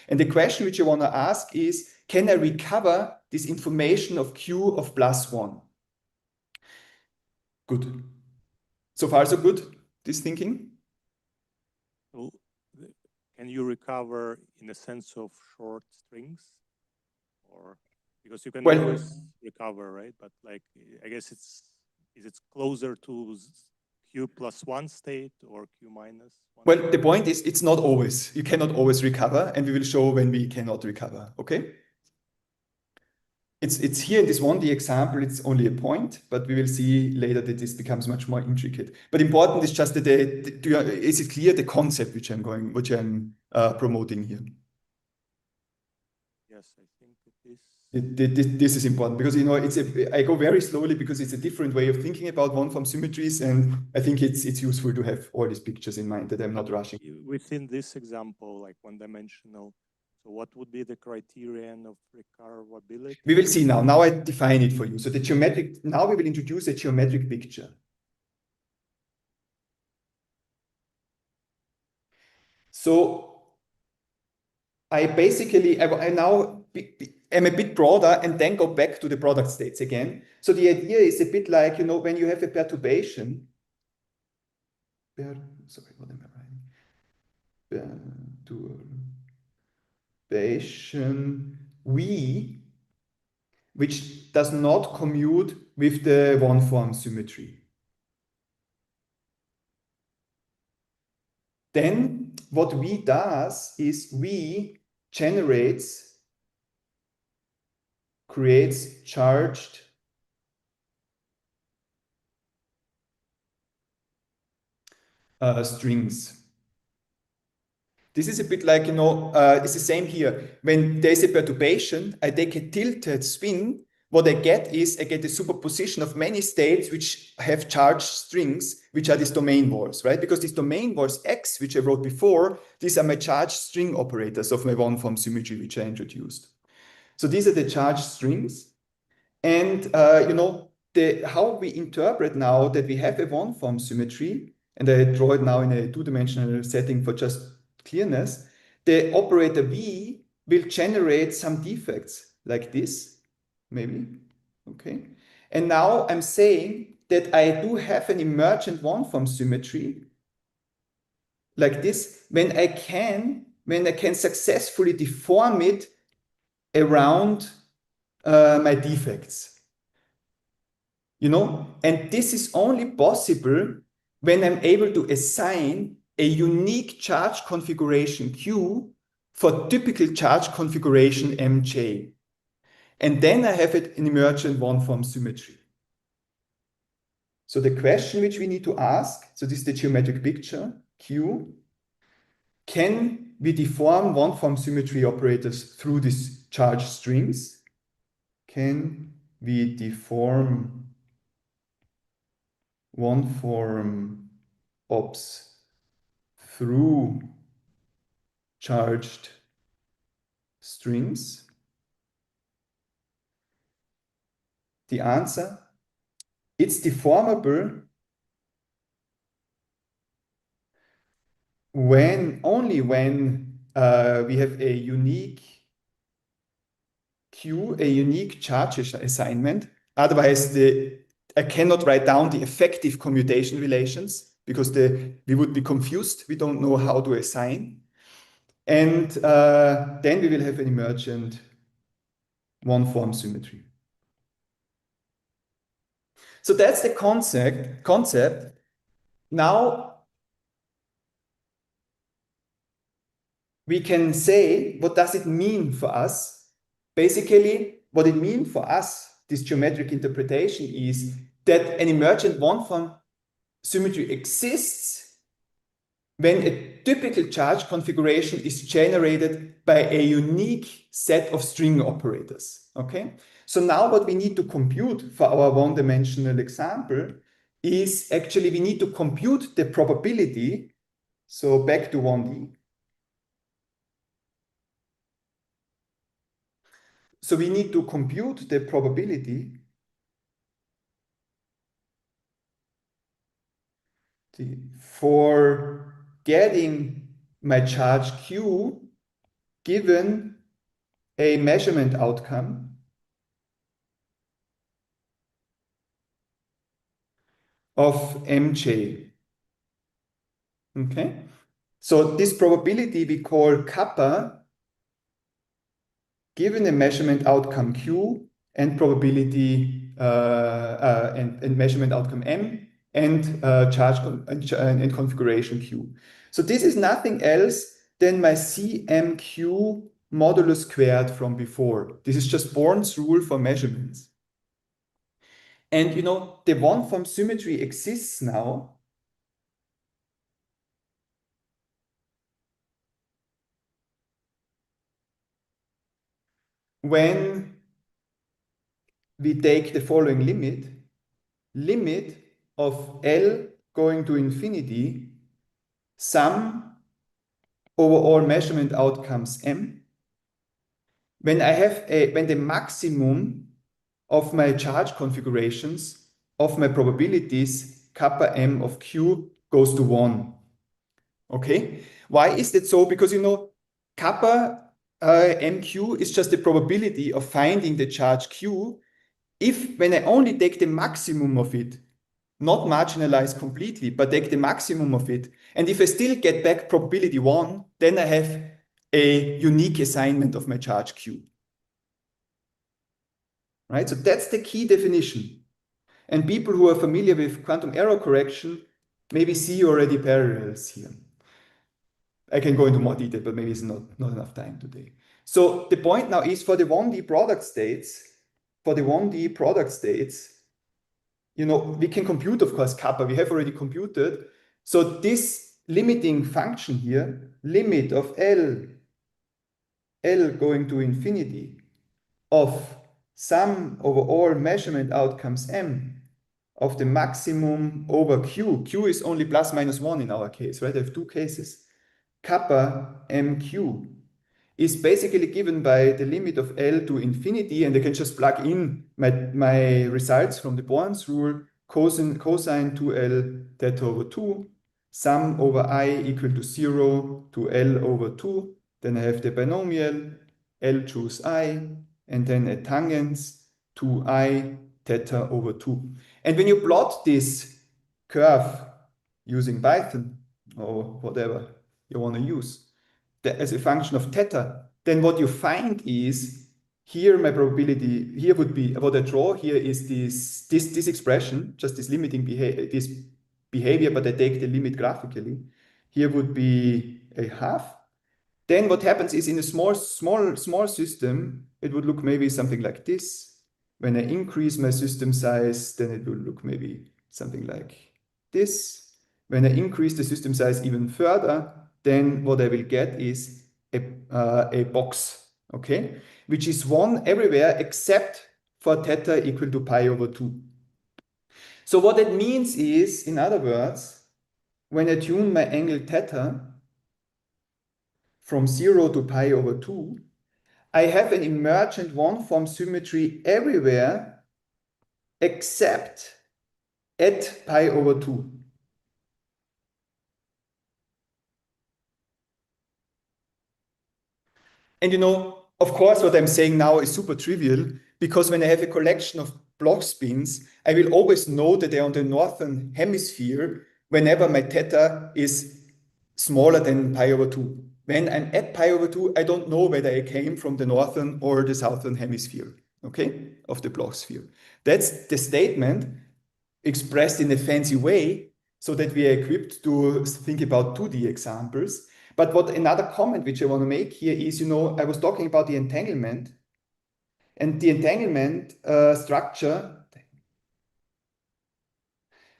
And the question which I want to ask is, can I recover this information of Q of +1? Good. So far, so good, this thinking? So, can you recover in a sense of short strings? Or because you can always recover, right? But like, I guess is it closer to Q plus 1 state or Q minus 1? Well, the point is it's not always. You cannot always recover, and we will show when we cannot recover, okay? It's here in this 1D example, it's only a point, but we will see later that this becomes much more intricate. But important is just that is it clear the concept which I'm promoting here? Yes, I think it is. This is important because I go very slowly because it's a different way of thinking about one-form symmetries, and I think it's useful to have all these pictures in mind that I'm not rushing. Within this example, like one-dimensional, so what would be the criterion of recoverability? We will see now. Now I define it for you. So now we will introduce a geometric picture. So I now am a bit broader and then go back to the product states again. So the idea is a bit like, when you have a perturbation. Sorry, what am I writing? Perturbation V, which does not commute with the one-form symmetry. Then what V does is V creates charged strings. This is a bit like, it's the same here. When there's a perturbation, I take a tilted spin. What I get a superposition of many states which have charged strings, which are these domain walls, right? Because these domain walls X, which I wrote before, these are my charged string operators of my one-form symmetry, which I introduced. So these are the charged strings. And, how we interpret now that we have a one-form symmetry, and I draw it now in a two-dimensional setting for just clearness, the operator V will generate some defects like this, maybe, okay? And now I'm saying that I do have an emergent one-form symmetry like this when I can successfully deform it around my defects. And this is only possible when I'm able to assign a unique charge configuration Q for typical charge configuration Mj. And then I have an emergent one-form symmetry. So the question which we need to ask, so this is the geometric picture, Q, can we deform one-form symmetry operators through these charge strings? Can we deform one-form ops through charged strings? The answer, it's deformable only when we have a unique Q, a unique charge assignment. Otherwise, I cannot write down the effective commutation relations because we would be confused. We don't know how to assign. And then we will have an emergent one-form symmetry. So that's the concept. Now we can say, what does it mean for us? Basically, what it means for us, this geometric interpretation, is that an emergent one-form symmetry exists when a typical charge configuration is generated by a unique set of string operators, okay? So now what we need to compute for our one-dimensional example is actually we need to compute the probability. So back to 1D. So we need to compute the probability for getting my charge Q given a measurement outcome of Mj. Okay, so this probability we call kappa given a measurement outcome Q and probability and measurement outcome M, and charge and configuration Q. So this is nothing else than my CMQ modulus squared from before. This is just Born's rule for measurements. And you know, the one-form symmetry exists now. When we take the following limit of L going to infinity, sum over all measurement outcomes M. When the maximum of my charge configurations of my probabilities kappa M of Q goes to 1. Okay, why is that so? Because you know, kappa MQ is just the probability of finding the charge Q if when I only take the maximum of it, not marginalize completely, but take the maximum of it, and if I still get back probability 1, then I have a unique assignment of my charge Q. Right? So that's the key definition. And people who are familiar with quantum error correction maybe see already parallels here. I can go into more detail, but maybe it's not enough time today. So the point now is for the 1D product states, you know, we can compute, of course, kappa. We have already computed. So this limiting function here, limit of L going to infinity of sum over all measurement outcomes M of the maximum over Q. Q is only plus minus 1 in our case, right? I have two cases. Kappa MQ is basically given by the limit of L to infinity, and I can just plug in my results from the Born's rule, cosine 2L theta over 2, sum over I equal to 0 to L over 2. Then I have the binomial, L choose I, and then a tangents 2I theta over 2. And when you plot this curve using Python or whatever you want to use as a function of theta, then what you find is here my probability, here would be, what I draw here is this expression, just this limiting behavior, but I take the limit graphically. Here would be a half. Then what happens is in a small system, it would look maybe something like this. When I increase my system size, then it will look maybe something like this. When I increase the system size even further, then what I will get is a box, okay? Which is 1 everywhere except for theta equal to pi over 2. So what that means is, in other words, when I tune my angle theta from 0 to pi over 2, I have an emergent one-form symmetry everywhere except at pi over 2. And you know, of course, what I'm saying now is super trivial, because when I have a collection of Bloch spins, I will always know that they're on the northern hemisphere whenever my theta is smaller than pi over 2. When I'm at pi over 2, I don't know whether I came from the northern or the southern hemisphere, okay, of the Bloch sphere. That's the statement expressed in a fancy way so that we are equipped to think about 2D examples. But what another comment which I want to make here is, you know, I was talking about the entanglement, and the entanglement structure,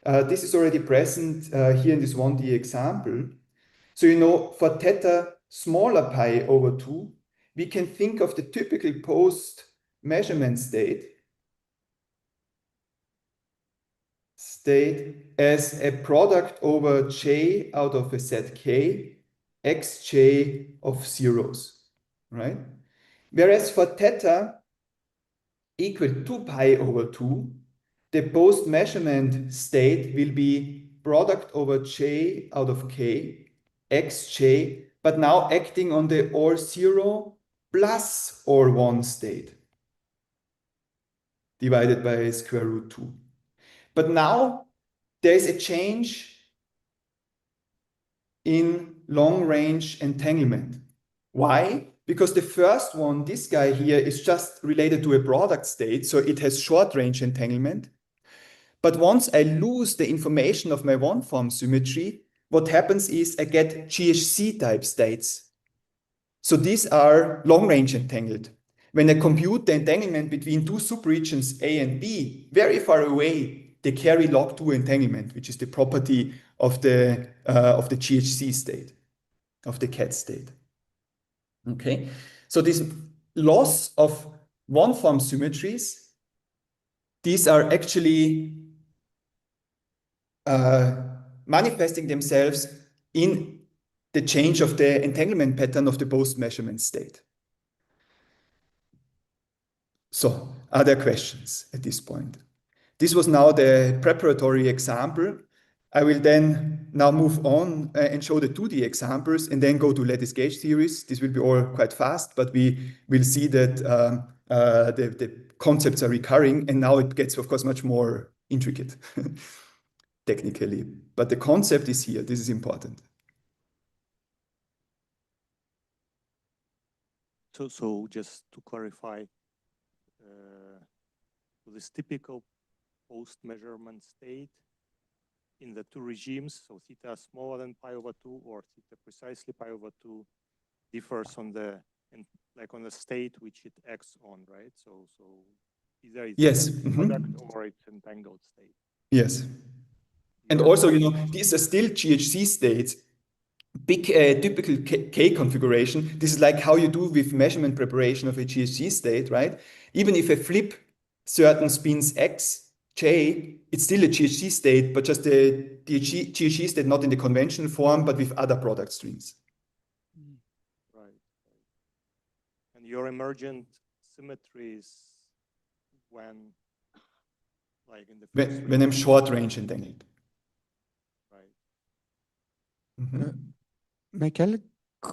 this is already present here in this 1D example. So, you know, for theta smaller pi over 2, we can think of the typical post-measurement state as a product over J out of a set K, xj of zeros, right? Whereas for theta equal to pi over 2, the post-measurement state will be product over J out of K, xj, but now acting on the or 0 plus or 1 state divided by square root 2. But now there is a change in long-range entanglement. Why? because the first one, this guy here, is just related to a product state, so it has short-range entanglement. But once I lose the information of my one-form symmetry, what happens is I get GHZ-type states. So these are long-range entangled. When I compute the entanglement between two subregions A and B, very far away, they carry log2 entanglement, which is the property of the GHZ state, of the cat state. Okay, so this loss of one-form symmetries, these are actually manifesting themselves in the change of the entanglement pattern of the post-measurement state. So, are there questions at this point? This was now the preparatory example. I will then now move on and show the 2D examples and then go to lattice gauge theories. This will be all quite fast, but we will see that the concepts are recurring, and now it gets, of course, much more intricate technically. But the concept is here. This is important. So just to clarify, this typical post-measurement state in the two regimes, so theta smaller than pi over 2 or theta precisely pi over 2, differs on the on the state which it acts on, right? So either it's a product or it's entangled state. Yes. And also, you know, these are still GHZ states. Big typical K configuration. This is like how you do with measurement preparation of a GHZ state, right? Even if I flip certain spins X, J, it's still a GHZ state, but just the GHZ state not in the conventional form, but with other product streams. Right. And your emergent symmetries when, like in the first when I'm short range entangled. Right. Michael,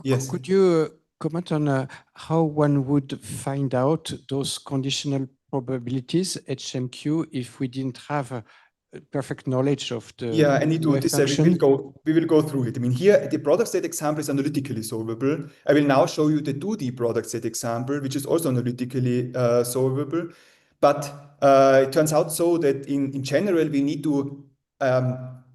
yes. Could you comment on how one would find out those conditional probabilities, HMQ, if we didn't have a perfect knowledge of the I need to function? we will go through it. I mean, here the product state example is analytically solvable. I will now show you the 2D product state example, which is also analytically solvable. But it turns out so that in general, we need to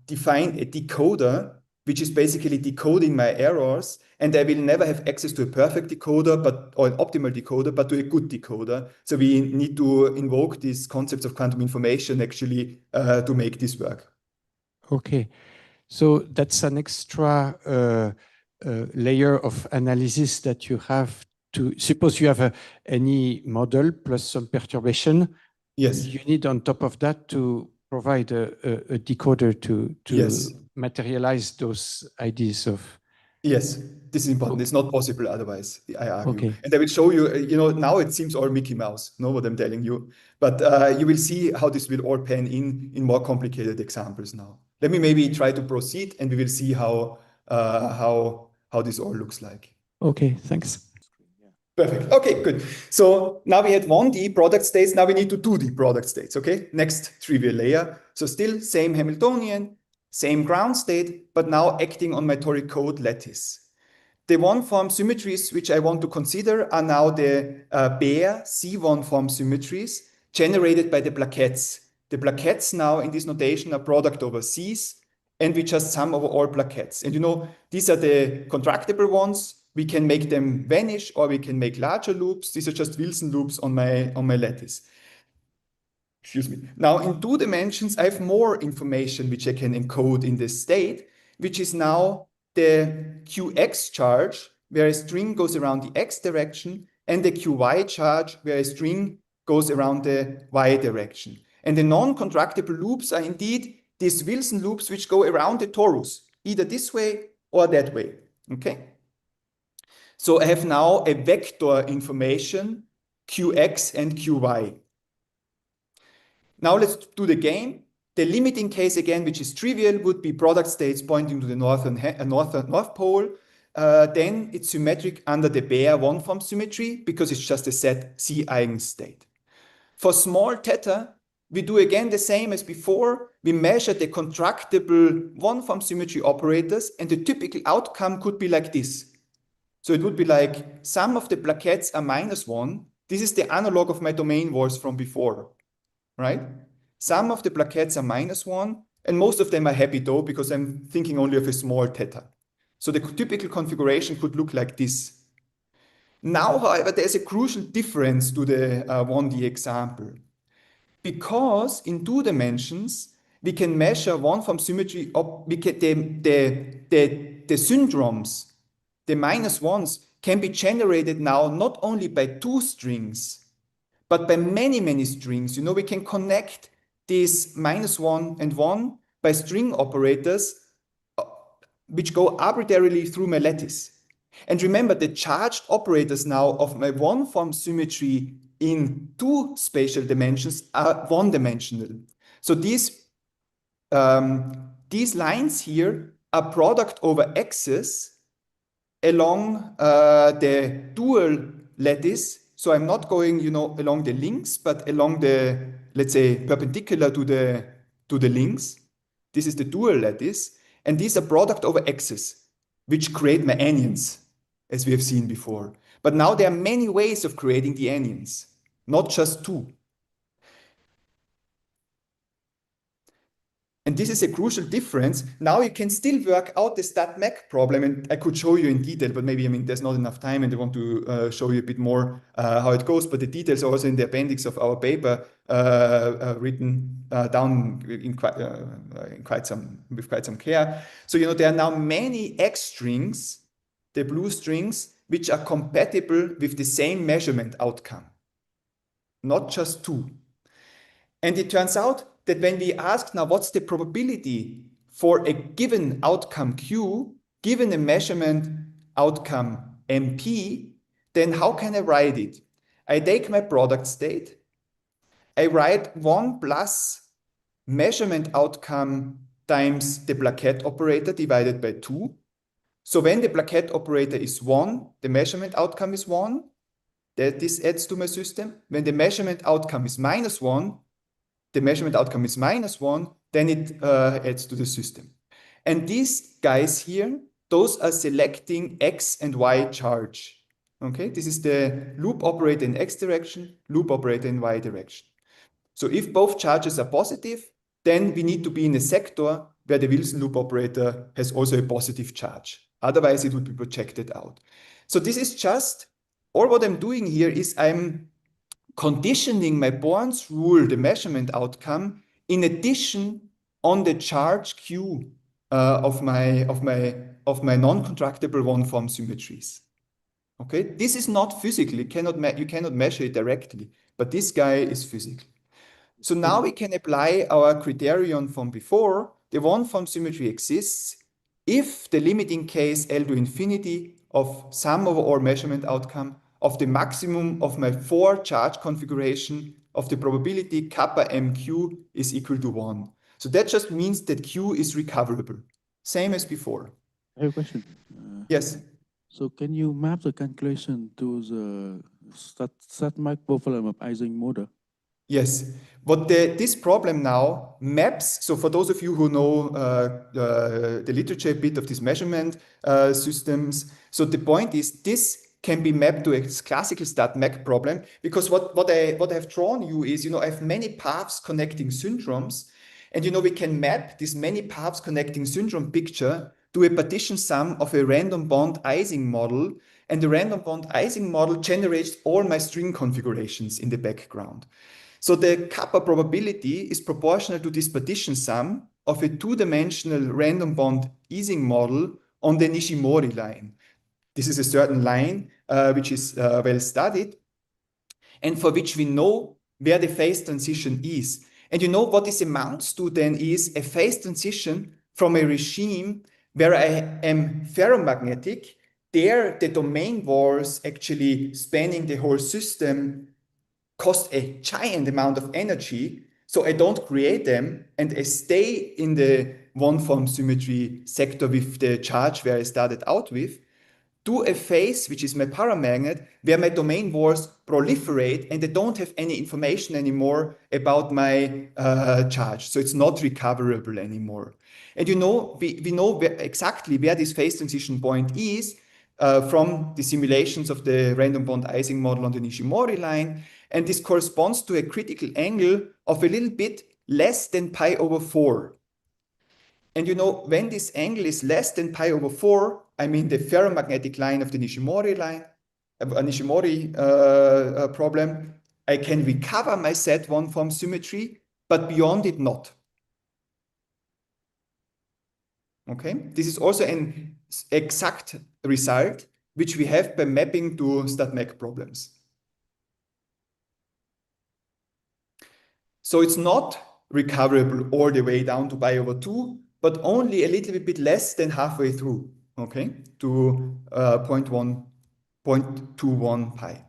define a decoder, which is basically decoding my errors, and I will never have access to a perfect decoder, or an optimal decoder, but to a good decoder. So we need to invoke these concepts of quantum information actually to make this work. Okay, so that's an extra layer of analysis that you have to suppose you have any model plus some perturbation. Yes. You need on top of that to provide a decoder to yes. materialize those ideas of. Yes, this is important. It's not possible otherwise, I argue. Okay. And I will show you, you know, now it seems all Mickey Mouse, know what I'm telling you. But you will see how this will all pan in more complicated examples now. Let me maybe try to proceed and we will see how this all looks like. Okay, thanks. Perfect. Okay, good. So now we had 1D product states. Now we need to 2D product states. Okay, next trivial layer. So still same Hamiltonian, same ground state, but now acting on my toric code lattice. The one-form symmetries which I want to consider are now the bare C1 form symmetries generated by the plaquettes. The plaquettes now in this notation are product over Cs, and we just sum over all plaquettes. And you know, these are the contractible ones. We can make them vanish or we can make larger loops. These are just Wilson loops on my lattice. Excuse me. Now in 2 dimensions, I have more information which I can encode in this state, which is now the QX charge, where a string goes around the X direction, and the QY charge, where a string goes around the Y direction. And the non-contractible loops are indeed these Wilson loops which go around the torus, either this way or that way. Okay? So I have now a vector information, Qx and Qy. Now let's do the game. The limiting case again, which is trivial, would be product states pointing to the north pole. Then it's symmetric under the bare one-form symmetry because it's just a set C eigenstate. For small theta, we do again the same as before. We measure the contractible one-form symmetry operators, and the typical outcome could be like this. So it would be like some of the plaquettes are -1. This is the analog of my domain wars from before, right? Some of the plaquettes are -1, and most of them are happy though, because I'm thinking only of a small theta. So the typical configuration could look like this. Now, however, there's a crucial difference to the 1D example. Because in 2 dimensions, we can measure one-form symmetry, we can, the syndromes, the -1s, can be generated now not only by 2 strings, but by many, many strings. You know, we can connect these -1 and 1 by string operators, which go arbitrarily through my lattice. And remember, the charged operators now of my one-form symmetry in 2 spatial dimensions are one-dimensional. So these lines here are product over x's along the dual lattice. So I'm not going, you know, along the links, but along the, let's say, perpendicular to the links. This is the dual lattice. And these are product over x's, which create my anyons, as we have seen before. But now there are many ways of creating the anyons, not just 2. And this is a crucial difference. Now you can still work out the StatMech problem, and I could show you in detail, but maybe, I mean, there's not enough time, and I want to show you a bit more how it goes. But the details are also in the appendix of our paper, written down with quite some care. So, you know, there are now many X strings, the blue strings, which are compatible with the same measurement outcome, not just 2. And it turns out that when we ask now what's the probability for a given outcome Q, given a measurement outcome MP, then how can I write it? I take my product state, I write 1 plus measurement outcome times the plaquette operator divided by 2. So when the plaquette operator is 1, the measurement outcome is 1. That this adds to my system. When the measurement outcome is -1, the measurement outcome is -1, then it adds to the system. And these guys here, those are selecting X and Y charge. Okay, this is the loop operator in X direction, loop operator in Y direction. So if both charges are positive, then we need to be in a sector where the Wilson loop operator has also a positive charge. Otherwise, it would be projected out. So this is just, all what I'm doing here is I'm conditioning my Born's rule, the measurement outcome, in addition on the charge Q of my non-contractible one-form symmetries. Okay, this is not physical. You cannot measure it directly, but this guy is physical. So now we can apply our criterion from before. The one-form symmetry exists if the limiting case L to infinity of sum over all measurement outcome of the maximum of my 4 charge configuration of the probability kappa MQ is equal to 1. So that just means that Q is recoverable, same as before. I have a question. Yes. So can you map the calculation to the StatMech problem of Ising model? Yes. What this problem now maps, so for those of you who know the literature a bit of these measurement systems, so the point is this can be mapped to a classical StatMech problem, because what I've drawn you is, you know, I have many paths connecting syndromes, and, you know, we can map this many paths connecting syndrome picture to a partition sum of a random bond Ising model, and the random bond Ising model generates all my string configurations in the background. So the kappa probability is proportional to this partition sum of a 2-dimensional random bond Ising model on the Nishimori line. This is a certain line which is well studied, and for which we know where the phase transition is. And you know what this amounts to then is a phase transition from a regime where I am ferromagnetic. There, the domain wars actually spanning the whole system cost a giant amount of energy, so I don't create them, and I stay in the one-form symmetry sector with the charge where I started out with, to a phase, which is my paramagnet, where my domain wars proliferate and I don't have any information anymore about my charge. So it's not recoverable anymore. And you know, we know exactly where this phase transition point is, from the simulations of the random bond Ising model on the Nishimori line. And this corresponds to a critical angle of a little bit less than pi over 4. And you know, when this angle is less than pi over 4, I mean the ferromagnetic line of the Nishimori line, problem, I can recover my Z1 form symmetry, but beyond it not. Okay, this is also an exact result which we have by mapping to StatMech problems. So it's not recoverable all the way down to pi over 2, but only a little bit less than halfway through, okay, to 0.21 pi.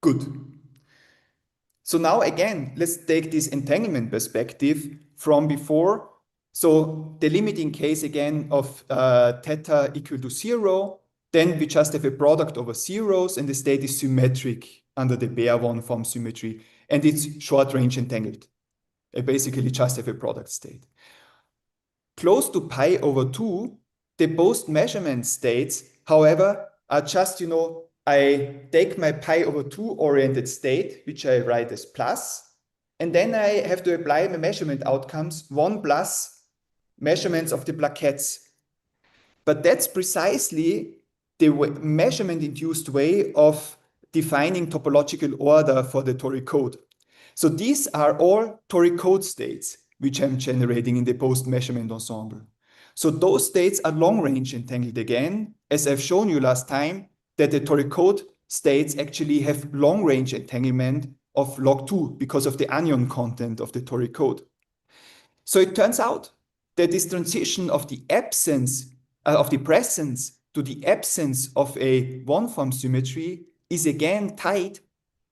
Good. So now again, let's take this entanglement perspective from before. So the limiting case again of theta equal to 0, then we just have a product over zeros and the state is symmetric under the bare one form symmetry and it's short range entangled. I basically just have a product state. Close to pi over 2, the post measurement states, however, are just, you know, I take my pi over 2 oriented state, which I write as plus, and then I have to apply my measurement outcomes, 1 plus measurements of the plaquettes. But that's precisely the measurement-induced way of defining topological order for the toric code. So these are all toric code states, which I'm generating in the post-measurement ensemble. So those states are long-range entangled again, as I've shown you last time, that the toric code states actually have long-range entanglement of log 2 because of the anion content of the toric code. So it turns out that this transition of the absence, of the presence to the absence of a one-form symmetry is again tied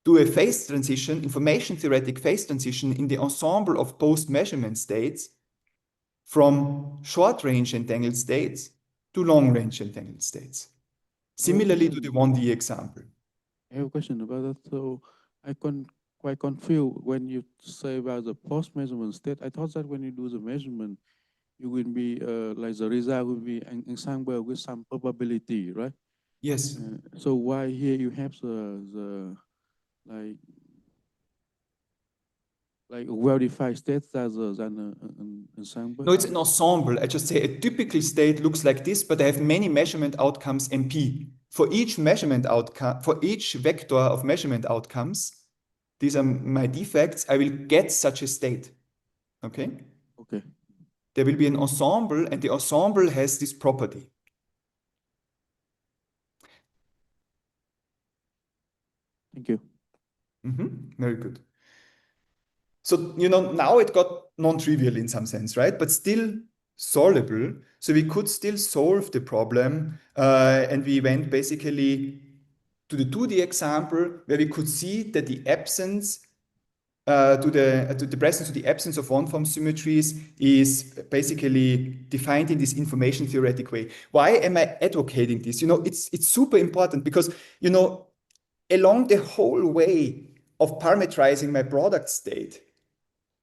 to a phase transition, information theoretic phase transition in the ensemble of post-measurement states from short-range entangled states to long-range entangled states. Similarly to the 1D example. I have a question about that. So I quite confused when you say about the post-measurement state. I thought that when you do the measurement, you will be like the result will be an ensemble with some probability, right? Yes. So why here you have the like a well-defined state rather than an ensemble? No, it's an ensemble. I just say a typical state looks like this, but I have many measurement outcomes MP. For each measurement outcome, for each vector of measurement outcomes, these are my defects, I will get such a state. Okay? Okay. There will be an ensemble, and the ensemble has this property. Thank you. Very good. So, you know, now it got non-trivial in some sense, right? But still solvable. So we could still solve the problem. And we went basically to the 2D example where we could see that the absence to the presence of the absence of one-form symmetries is basically defined in this information theoretic way. Why am I advocating this? You know, it's super important because, you know, along the whole way of parameterizing my product state,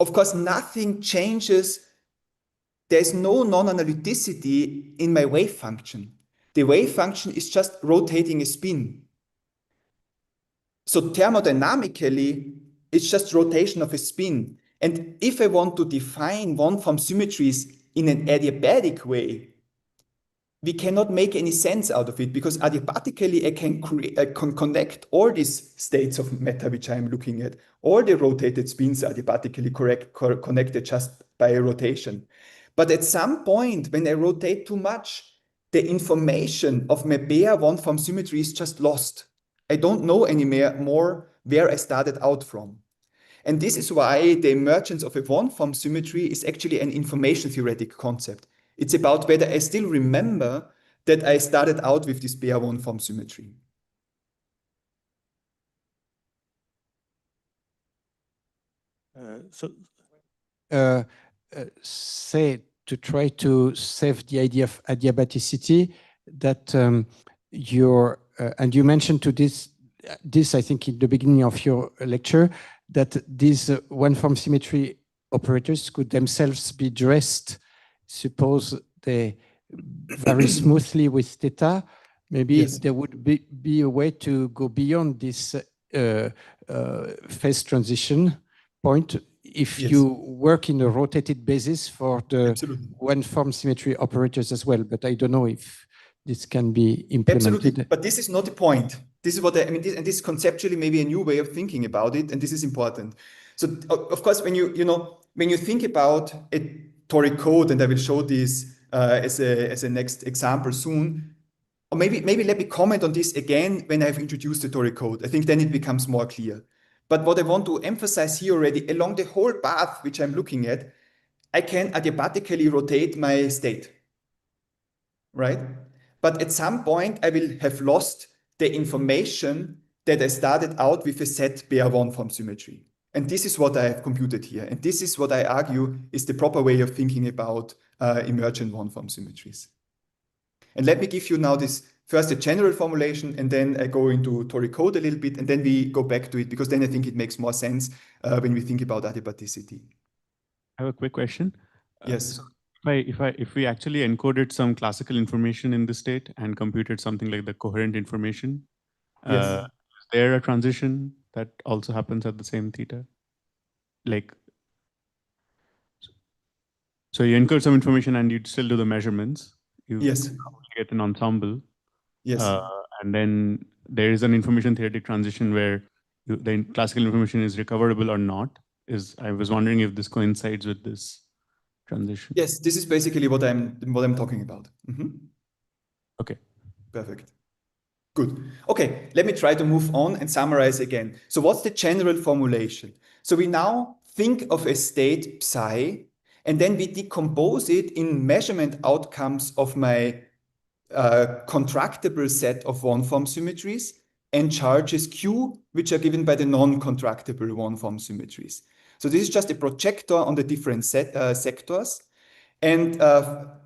of course, nothing changes. There's no non-analyticity in my wave function. The wave function is just rotating a spin. So thermodynamically, it's just rotation of a spin. And if I want to define one-form symmetries in an adiabatic way, we cannot make any sense out of it because adiabatically I can connect all these states of matter which I'm looking at. All the rotated spins are adiabatically connected just by a rotation. But at some point, when I rotate too much, the information of my bare one-form symmetry is just lost. I don't know anymore where I started out from. And this is why the emergence of a one-form symmetry is actually an information theoretic concept. It's about whether I still remember that I started out with this bare one-form symmetry. Say to try to save the idea of adiabaticity that and you mentioned to this I think in the beginning of your lecture that these one-form symmetry operators could themselves be dressed suppose they vary smoothly with theta, maybe Yes. there would be a way to go beyond this phase transition point if Yes. you work in a rotated basis for the Absolutely. one-form symmetry operators as well. But I don't know if this can be implemented. Absolutely, but this is not the point. This is what I mean, and this is conceptually maybe a new way of thinking about it, and this is important. So, of course, when you think about a toric code, and I will show this as a next example soon, or maybe let me comment on this again when I've introduced the toric code. I think then it becomes more clear. But what I want to emphasize here already, along the whole path which I'm looking at, I can adiabatically rotate my state, right? But at some point, I will have lost the information that I started out with a set bare one-form symmetry. And this is what I have computed here. And this is what I argue is the proper way of thinking about emergent one-form symmetries. And let me give you now this first a general formulation, and then I go into toric code a little bit, and then we go back to it, because then I think it makes more sense when we think about adiabaticity. I have a quick question. Yes. So if we actually encoded some classical information in the state and computed something like the coherent information, Yes. is there a transition that also happens at the same theta? Like, so you encode some information and you still do the measurements. You Yes. get an ensemble. Yes. And then there is an information theoretic transition where the classical information is recoverable or not. I was wondering if this coincides with this transition. Yes, this is basically what I'm talking about. Okay. Perfect. Good. Okay, let me try to move on and summarize again. So what's the general formulation? So we now think of a state psi, and then we decompose it in measurement outcomes of my contractible set of one-form symmetries and charges Q, which are given by the non-contractible one-form symmetries. So this is just a projector on the different sectors. And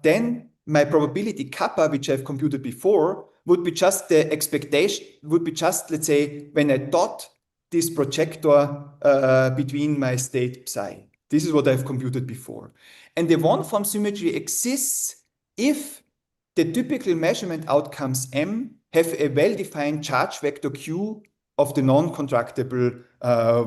then my probability kappa, which I've computed before, would be just the expectation, would be just, let's say, when I dot this projector between my state psi. This is what I've computed before. And the one-form symmetry exists if the typical measurement outcomes M have a well-defined charge vector Q of the non-contractible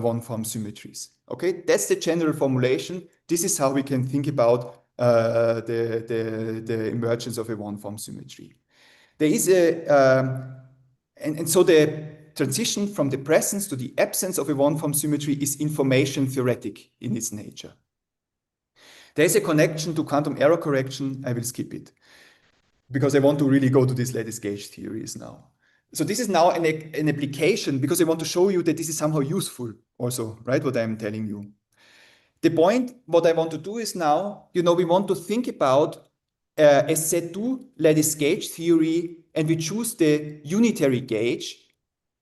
one-form symmetries. Okay, that's the general formulation. This is how we can think about the emergence of a one-form symmetry. There is and so the transition from the presence to the absence of a one-form symmetry is information theoretic in its nature. There is a connection to quantum error correction. I will skip it, because I want to really go to these lattice gauge theories now. So this is now an application, because I want to show you that this is somehow useful also, right, what I'm telling you. The point, what I want to do is now, we want to think about a Z2 lattice gauge theory, and we choose the unitary gauge,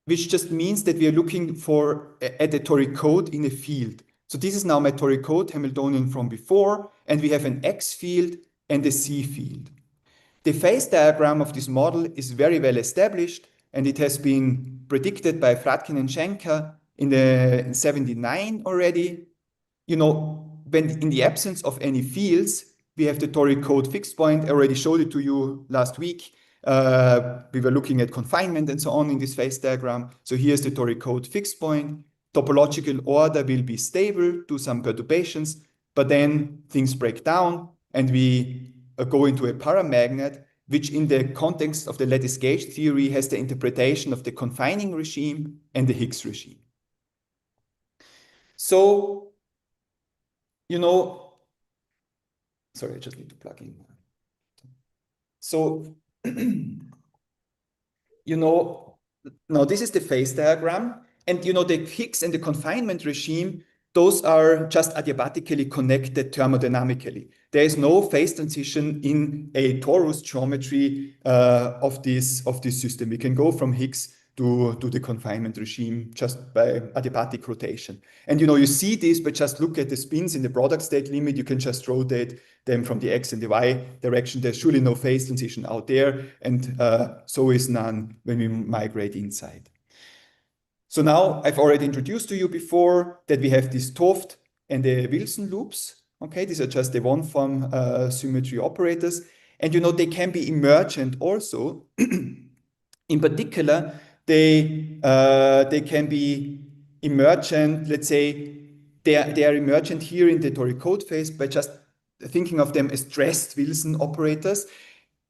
which just means that we are looking at a toric code in a field. So this is now my toric code Hamiltonian from before, and we have an X field and a C field. The phase diagram of this model is very well established, and it has been predicted by Fradkin and Schenker in 1979 already. When in the absence of any fields, we have the toric code fixed point. I already showed it to you last week. We were looking at confinement and so on in this phase diagram. So here's the toric code fixed point. Topological order will be stable to some perturbations, but then things break down, and we go into a paramagnet, which in the context of the lattice gauge theory has the interpretation of the confining regime and the Higgs regime. So, sorry, I just need to plug in. So, now this is the phase diagram, and the Higgs and the confinement regime, those are just adiabatically connected thermodynamically. There is no phase transition in a torus geometry of this system. We can go from Higgs to the confinement regime just by adiabatic rotation. And you see this, but just look at the spins in the product state limit. You can just rotate them from the X and the Y direction. There's surely no phase transition out there, and so is none when we migrate inside. So now I've already introduced to you before that we have this 't Hooft and the Wilson loops. Okay, these are just the one-form symmetry operators. And they can be emergent also. In particular, they can be emergent, let's say, they are emergent here in the toric code phase by just thinking of them as stressed Wilson operators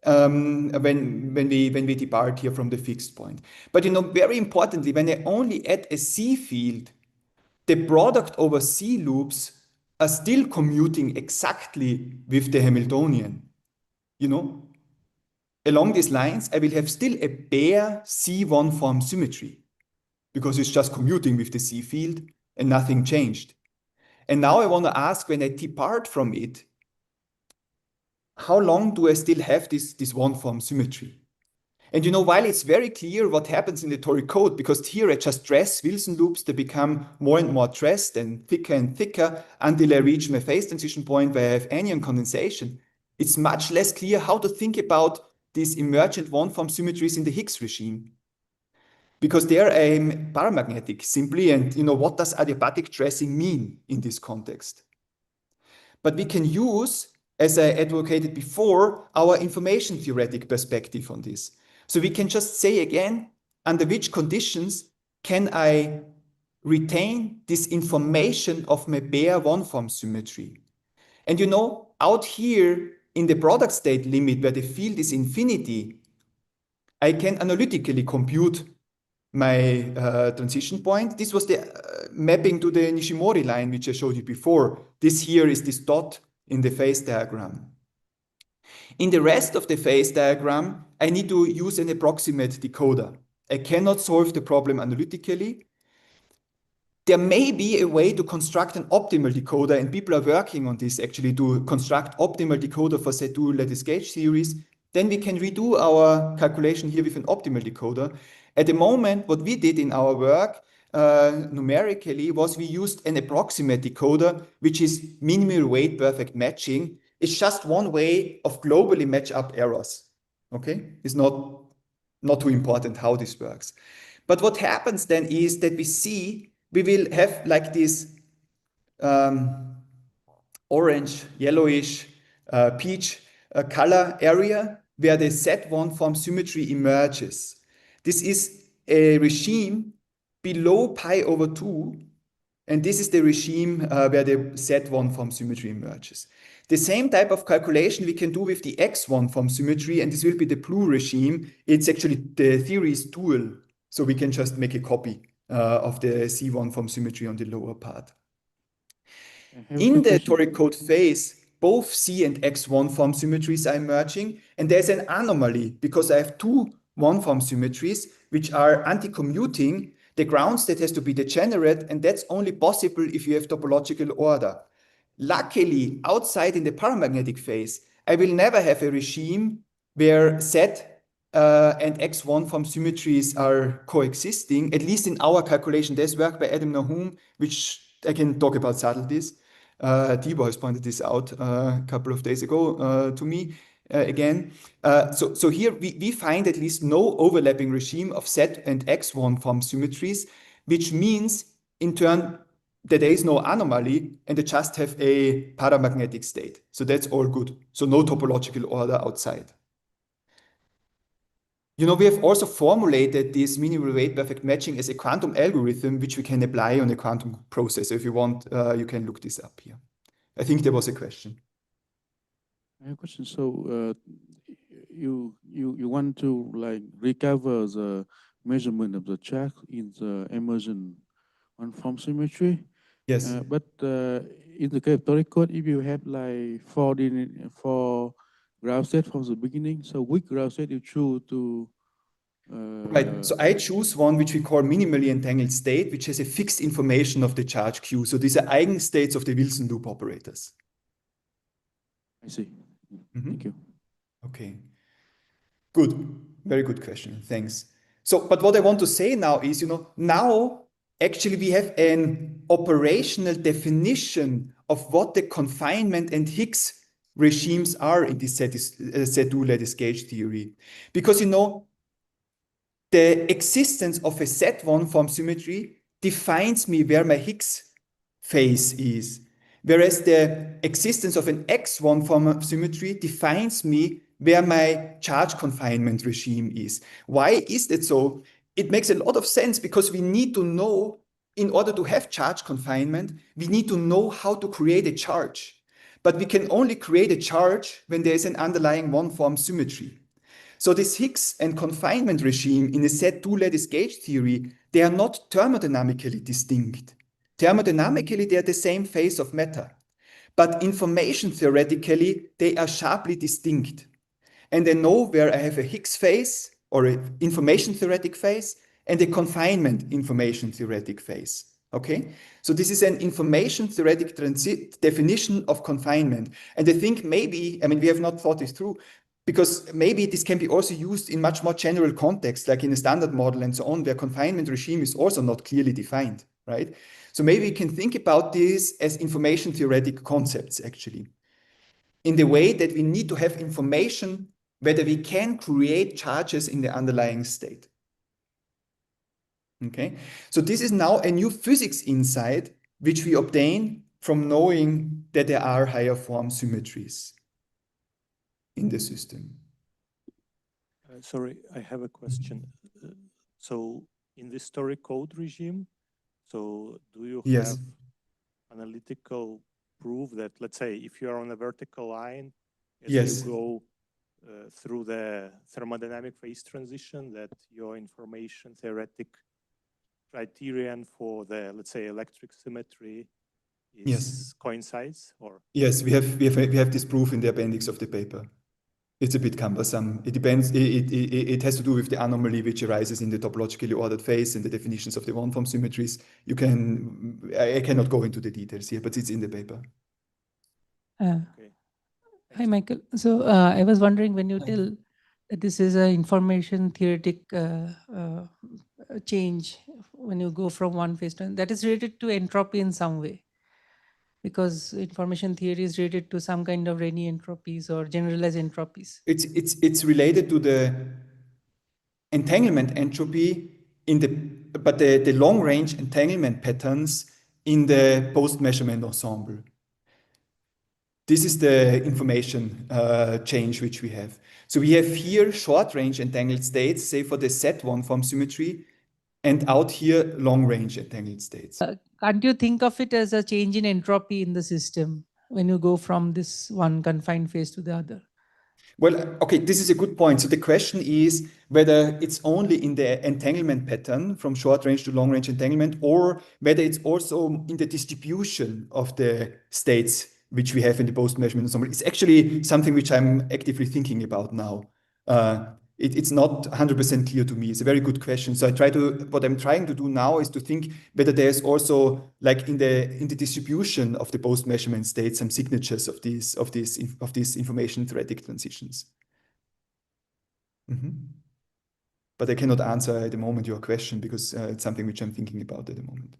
when we depart here from the fixed point. But very importantly, when I only add a C field, the product over C loops are still commuting exactly with the Hamiltonian. Along these lines, I will have still a bare C1 form symmetry because it's just commuting with the C field and nothing changed. And now I want to ask, when I depart from it, how long do I still have this one form symmetry? And while it's very clear what happens in the toric code, because here I just stress Wilson loops, they become more and more stressed and thicker until I reach my phase transition point where I have anion condensation, it's much less clear how to think about these emergent one-form symmetries in the Higgs regime. Because they are paramagnetic simply, and what does adiabatic dressing mean in this context? But we can use, as I advocated before, our information theoretic perspective on this. So we can just say again, under which conditions can I retain this information of my bare one-form symmetry? And out here in the product state limit where the field is infinity, I can analytically compute my transition point. This was the mapping to the Nishimori line, which I showed you before. This here is this dot in the phase diagram. In the rest of the phase diagram, I need to use an approximate decoder. I cannot solve the problem analytically. There may be a way to construct an optimal decoder, and people are working on this actually to construct optimal decoder for Z2 lattice gauge theories. Then we can redo our calculation here with an optimal decoder. At the moment, what we did in our work numerically was we used an approximate decoder, which is minimal weight perfect matching. It's just one way of globally match up errors. Okay, it's not too important how this works. But what happens then is that we will have like this orange, yellowish, peach color area where the Z1 form symmetry emerges. This is a regime below pi over 2, and this is the regime where the Z1 form symmetry emerges. The same type of calculation we can do with the X1 form symmetry, and this will be the blue regime. It's actually, the theory is dual, so we can just make a copy of the C1 form symmetry on the lower part. In the toric code phase, both C and X1 form symmetries are emerging, and there's an anomaly because I have two one-form symmetries which are anti-commuting. The ground state has to be degenerate, and that's only possible if you have topological order. Luckily, outside in the paramagnetic phase, I will never have a regime where Z and X1 form symmetries are coexisting, at least in our calculation. There's work by Adam Nahum, which I can talk about subtleties. Tibor has pointed this out a couple of days ago to me again. So here we find at least no overlapping regime of Z and X1 form symmetries, which means in turn that there is no anomaly and they just have a paramagnetic state. So that's all good. So no topological order outside. We have also formulated this minimal weight perfect matching as a quantum algorithm, which we can apply on a quantum processor. If you want, you can look this up here. I think there was a question. I have a question. So you want to like recover the measurement of the charge in the emergent one-form symmetry? Yes. But in the toric code, if you have like four graph set from the beginning, so which graph set you choose to? Right. So I choose one which we call minimally entangled state, which has a fixed information of the charge Q. So these are eigenstates of the Wilson loop operators. I see. Mm-hmm. Thank you. Okay. Good. Very good question. Thanks. So, but what I want to say now is, now actually we have an operational definition of what the confinement and Higgs regimes are in this Z2 lattice gauge theory. Because, the existence of a Z1 form symmetry defines me where my Higgs phase is. whereas the existence of an X one-form of symmetry defines me where my charge confinement regime is. Why is that so? It makes a lot of sense because we need to know, in order to have charge confinement, we need to know how to create a charge. But we can only create a charge when there is an underlying one-form symmetry. So this Higgs and confinement regime in a set two-lattice gauge theory, they are not thermodynamically distinct. Thermodynamically, they are the same phase of matter. But information theoretically, they are sharply distinct. And I know where I have a Higgs phase or an information theoretic phase and a confinement information theoretic phase. Okay, so this is an information theoretic definition of confinement. And I think maybe, I mean, we have not thought this through, because maybe this can be also used in much more general context, like in a standard model and so on, where confinement regime is also not clearly defined, right? So maybe we can think about this as information theoretic concepts, actually, in the way that we need to have information whether we can create charges in the underlying state. Okay, so this is now a new physics insight which we obtain from knowing that there are higher form symmetries in the system. Sorry, I have a question. So in this story code regime, so do you Yes. have analytical proof that, let's say, if you are on a vertical line, as Yes. you go through the thermodynamic phase transition, that your information theoretic criterion for the, let's say, electric symmetry is Yes. coincides? Or Yes, we have this proof in the appendix of the paper. It's a bit cumbersome. It depends. It has to do with the anomaly which arises in the topologically ordered phase and the definitions of the one-form symmetries. I cannot go into the details here, but it's in the paper. okay. Hi, Michael. So I was wondering, when you tell that this is an information theoretic change, when you go from one phase to another, that is related to entropy in some way, because information theory is related to some kind of Renyi entropies or generalized entropies. It's related to the entanglement entropy but the long range entanglement patterns in the post-measurement ensemble. This is the information change which we have. So we have here short range entangled states, say for the set one-form symmetry, and out here long range entangled states. Can't you think of it as a change in entropy in the system when you go from this one confined phase to the other? Well, okay, this is a good point. So the question is whether it's only in the entanglement pattern from short range to long range entanglement, or whether it's also in the distribution of the states which we have in the post-measurement ensemble. It's actually something which I'm actively thinking about now. It's not 100% clear to me. It's a very good question. So what I'm trying to do now is to think whether there's also, like in the distribution of the post-measurement states, some signatures of these information theoretic transitions. But I cannot answer at the moment your question because it's something which I'm thinking about at the moment.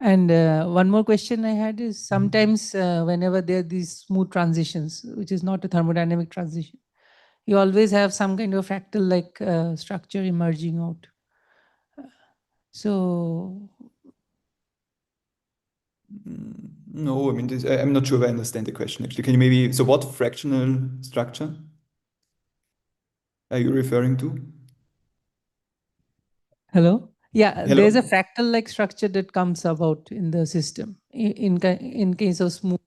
And one more question I had is, sometimes whenever there are these smooth transitions, which is not a thermodynamic transition, you always have some kind of fractal-like structure emerging out. So no, I mean, I'm not sure if I understand the question actually. Can you maybe, so what fractional structure are you referring to? hello? Yeah, Hello? there's a fractal-like structure that comes about in the system in case of smooth.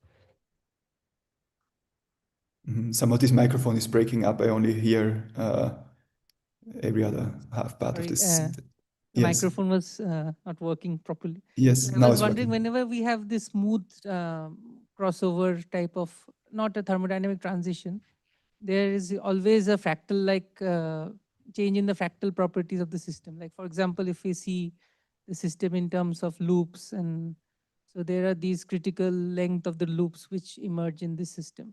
Somehow this microphone is breaking up. I only hear every other half part of this. The microphone was not working properly. Yes, I now was it's wondering, working. whenever we have this smooth crossover type of, not a thermodynamic transition, there is always a fractal-like change in the fractal properties of the system. Like, for example, if we see the system in terms of loops, and so there are these critical length of the loops which emerge in this system.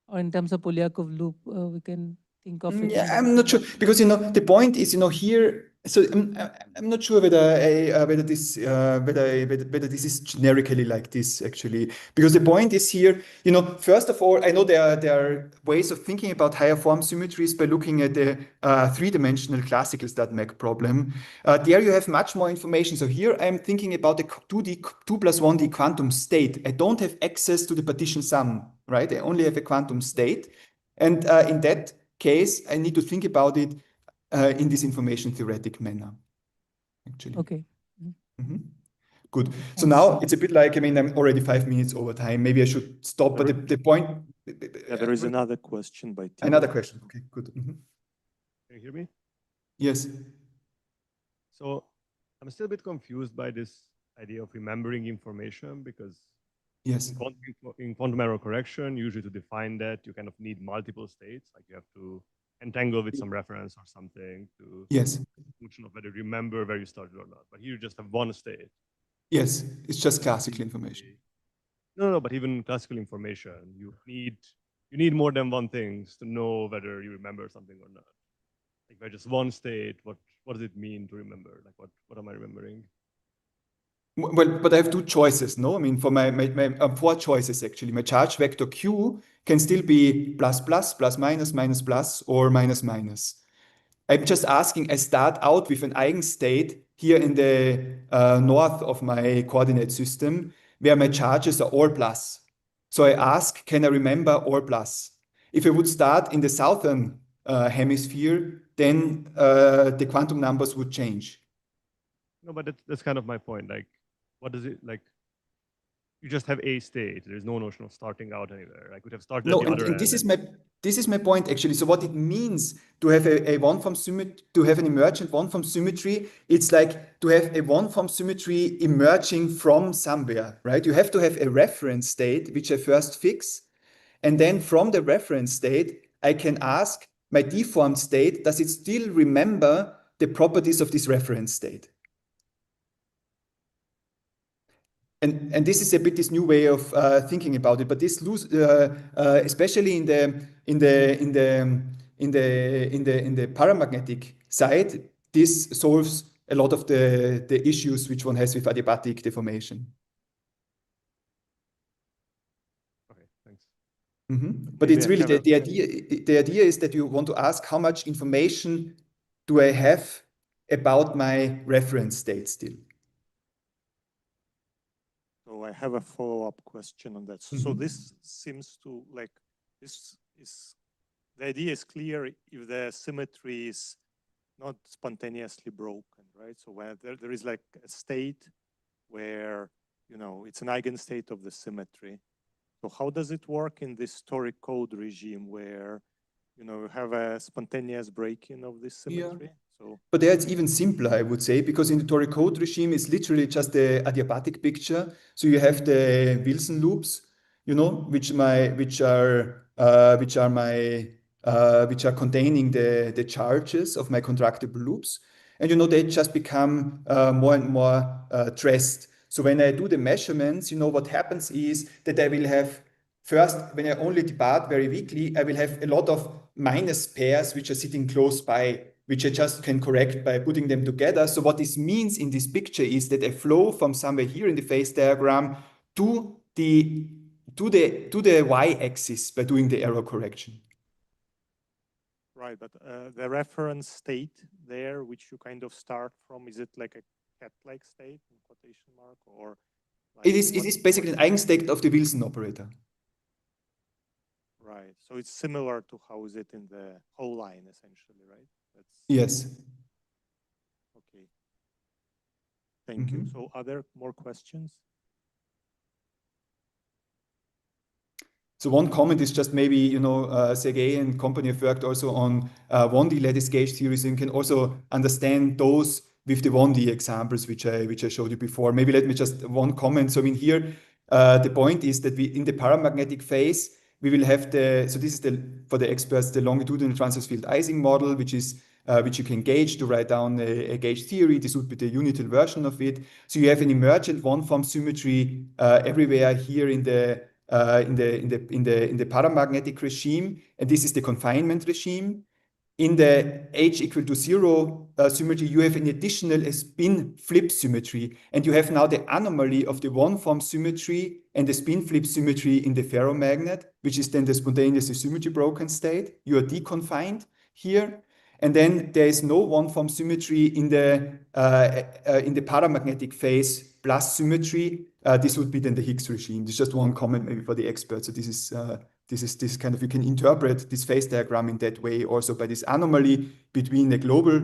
Or in terms of Polyakov loop, we can think of it? Yeah, I'm not sure because the point is here. So I'm not sure whether this is generically like this actually, because the point is here. First of all, I know there are ways of thinking about higher form symmetries by looking at the three-dimensional classical stat-mech problem. There you have much more information. So here I'm thinking about the 2D 2+1D quantum state. I don't have access to the partition sum, right? I only have a quantum state, and in that case, I need to think about it in this information theoretic manner, actually. Okay. Good. So now it's a bit like, I'm already 5 minutes over time. Maybe I should stop, but the point... Yeah, there is another question by Tim. Another question. Okay, good. Can you hear me? Yes. So I'm still a bit confused by this idea of remembering information, because yes, in quantum error correction, usually to define that, you kind of need multiple states. Like you have to entangle with some reference or something to function of whether you remember where you started or not. But here you just have one state. Yes, it's just classical information. No, but even classical information, you need more than one thing to know whether you remember something or not. Like by just one state, what does it mean to remember? Like what am I remembering? Well, but I have two choices, no? For my 4 choices actually. My charge vector Q can still be plus plus, plus minus, minus plus, or minus minus. I'm just asking, I start out with an eigenstate here in the north of my coordinate system, where my charges are all plus. So I ask, can I remember all plus? If I would start in the southern hemisphere, then the quantum numbers would change. No, but that's kind of my point. Like, what does it like? You just have a state. There's no notion of starting out anywhere. Like, would have started at the other end. This is my point actually. So what it means to have a one-form symmetry, to have an emergent one-form symmetry, it's like to have a one-form symmetry emerging from somewhere, right? You have to have a reference state which I first fix, and then from the reference state I can ask my deformed state, does it still remember the properties of this reference state? And this is a bit this new way of thinking about it, but this especially in the paramagnetic side, this solves a lot of the issues which one has with adiabatic deformation. Okay, thanks. But it's really the idea is that you want to ask how much information do I have about my reference state still. So I have a follow-up question on that. So this seems to the idea is clear if the symmetry is not spontaneously broken, right? So where there is like a state where, it's an eigenstate of the symmetry. So how does it work in this toric code regime where, you have a spontaneous breaking of this symmetry? But there it's even simpler, I would say, because in the toric code regime, it's literally just the adiabatic picture. So you have the Wilson loops, which are containing the charges of my contractible loops, and they just become more and more dressed. So when I do the measurements, what happens is that I will have first, when I only depart very weakly, I will have a lot of minus pairs which are sitting close by, which I just can correct by putting them together. So what this means in this picture is that I flow from somewhere here in the phase diagram to the y-axis by doing the error correction. Right, but the reference state there, which you kind of start from, is it like a cat-like state in quotation mark, or? Like it is basically an eigenstate of the Wilson operator. Right, so it's similar to how is it in the whole line, essentially, right? Yes. Okay. Thank you. So are there more questions? So one comment is just maybe, Sergej and company have worked also on 1D lattice gauge theories, and you can also understand those with the 1D examples, which I showed you before. Maybe let me just one comment. So here, the point is that in the paramagnetic phase, we will have so this is for the experts, the longitudinal transverse field Ising model, which you can gauge to write down a gauge theory. This would be the unital version of it. So you have an emergent one-form symmetry everywhere here in the paramagnetic regime, and this is the confinement regime. in the H equal to 0 symmetry, you have an additional spin flip symmetry. And you have now the anomaly of the one-form symmetry and the spin flip symmetry in the ferromagnet, which is then the spontaneously symmetry broken state. You are deconfined here. And then there is no one-form symmetry in the paramagnetic phase plus symmetry. This would be then the Higgs regime. There's just one comment maybe for the experts. So this is this kind of, you can interpret this phase diagram in that way also by this anomaly between the global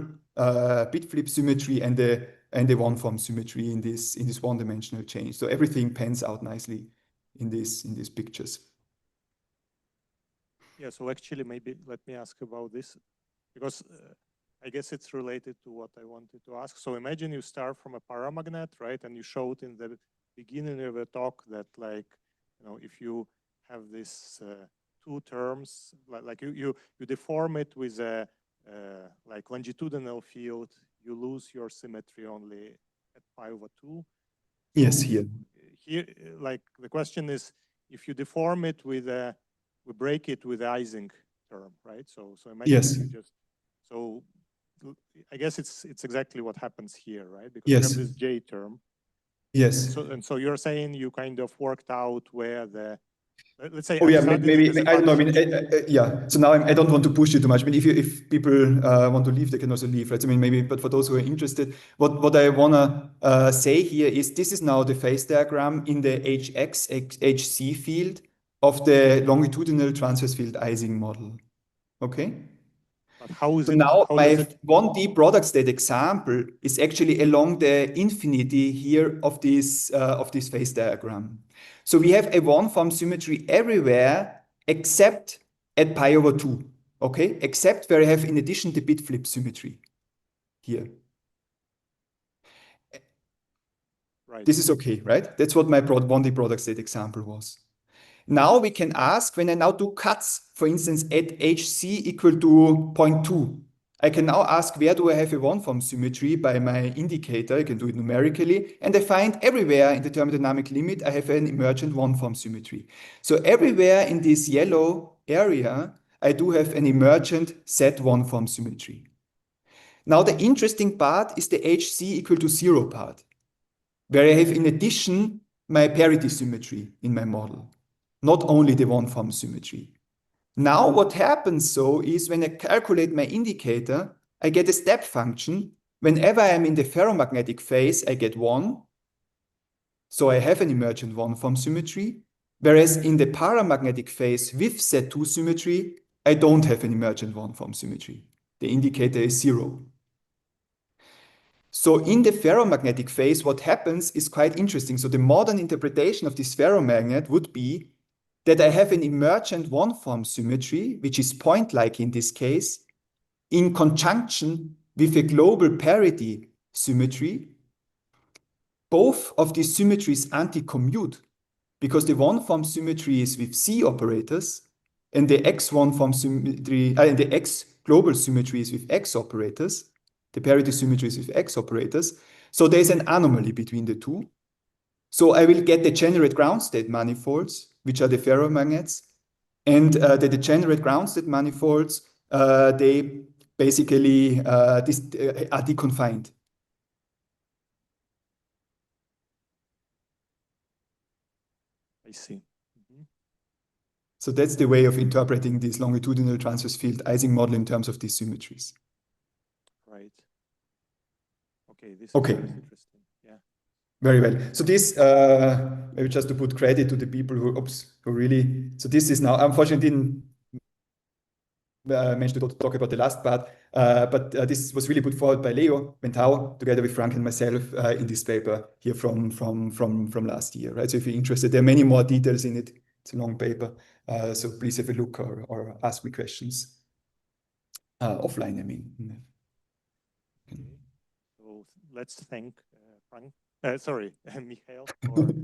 bit flip symmetry and the one-form symmetry in this one-dimensional change. So everything pans out nicely in these pictures. Yeah, so actually maybe let me ask about this, because I guess it's related to what I wanted to ask. So imagine you start from a paramagnet, right? And you showed in the beginning of the talk that, like, if you have this two terms, like you deform it with a like longitudinal field, you lose your symmetry only at pi/2. So yes, here, like the question is, if you deform it with we break it with the Ising term, right? So imagine yes, you just, so I guess it's exactly what happens here, right? Because yes, you have this J term. yes. So you're saying you kind of worked out where the, let's say, Oh yeah, maybe I don't know. I mean, yeah. So now I don't want to push you too much. I mean, if people want to leave, they can also leave, right? I mean, maybe. But for those who are interested, what I wanna say here is this is now the phase diagram in the HC field of the longitudinal transverse field Ising model. Okay. But how is so it? Now how my does it? 1D product state example is actually along the infinity here of this phase diagram. So we have a one-form symmetry everywhere except at pi/2, okay? Except where I have in addition the bit flip symmetry here. Right. This is okay, right? That's what my 1D product state example was. Now we can ask, when I now do cuts, for instance, at HC equal to 0.2, I can now ask, where do I have a one-form symmetry by my indicator? I can do it numerically. And I find everywhere in the thermodynamic limit, I have an emergent one-form symmetry. So everywhere in this yellow area, I do have an emergent set one-form symmetry. Now the interesting part is the HC equal to 0 part, where I have in addition my parity symmetry in my model, not only the one-form symmetry. Now what happens so is when I calculate my indicator, I get a step function. Whenever I'm in the ferromagnetic phase, I get 1. So I have an emergent one-form symmetry. Whereas in the paramagnetic phase with Z2 symmetry, I don't have an emergent one-form symmetry. The indicator is 0. So in the ferromagnetic phase, what happens is quite interesting. So the modern interpretation of this ferromagnet would be that I have an emergent one-form symmetry, which is point-like in this case, in conjunction with a global parity symmetry. Both of these symmetries anti-commute, because the one-form symmetry is with C operators, and the X one-form symmetry, and the X global symmetry is with X operators. The parity symmetry is with X operators. So there's an anomaly between the two. So I will get degenerate ground state manifolds, which are the ferromagnets, and the degenerate ground state manifolds, they basically are deconfined. I see. So that's the way of interpreting this longitudinal transverse field Ising model in terms of these symmetries. Right. Okay, this Okay. is interesting. Yeah. Very well. So this, maybe just to put credit to the people who really, so this is now, unfortunately didn't manage to talk about the last part, but this was really put forward by Leo Ventao together with Frank and myself in this paper here from last year, right? So if you're interested, there are many more details in it. It's a long paper, so please have a look or ask me questions offline, I mean. Okay. So let's thank Frank. Sorry, Michael. For...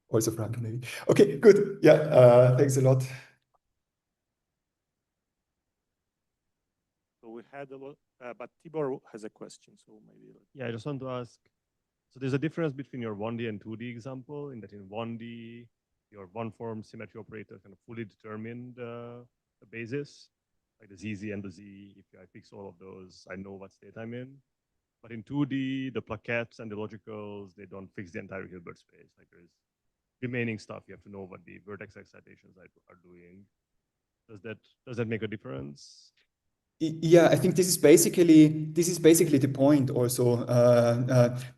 Also Frank, maybe. Okay, good. Yeah, thanks a lot. So we had a lot, but Tibor has a question, so maybe. Yeah, I just want to ask. So there's a difference between your 1D and 2D example, in that in 1D, your one-form symmetry operator kind of fully determined the basis, like the ZZ and the Z. If I fix all of those, I know what state I'm in. But in 2D, the plaquettes and the logicals, they don't fix the entire Hilbert space. Like there's remaining stuff. You have to know what the vertex excitations are doing. Does that make a difference? Yeah, I think this is basically the point also,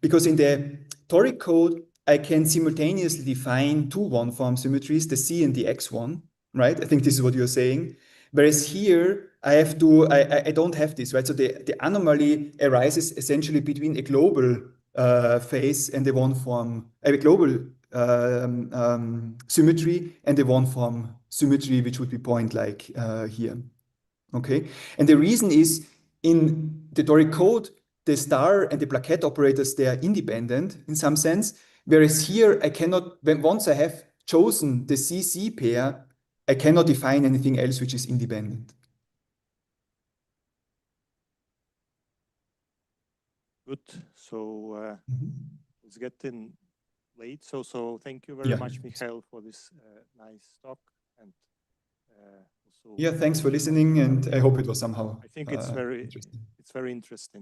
because in the toric code, I can simultaneously define two one-form symmetries, the C and the X1, right? I think this is what you're saying. Whereas here, I don't have this, right? So the anomaly arises essentially between a global phase and the one-form, a global symmetry and the one-form symmetry, which would be point like here. Okay, and the reason is in the toric code, the star and the plaquette operators, they are independent in some sense, whereas here I cannot, once I have chosen the CC pair, I cannot define anything else which is independent. Good. So it's getting late. So thank you very much, Michael, for this nice talk. And also, yeah, thanks for listening, and I hope it was somehow I think it's very interesting.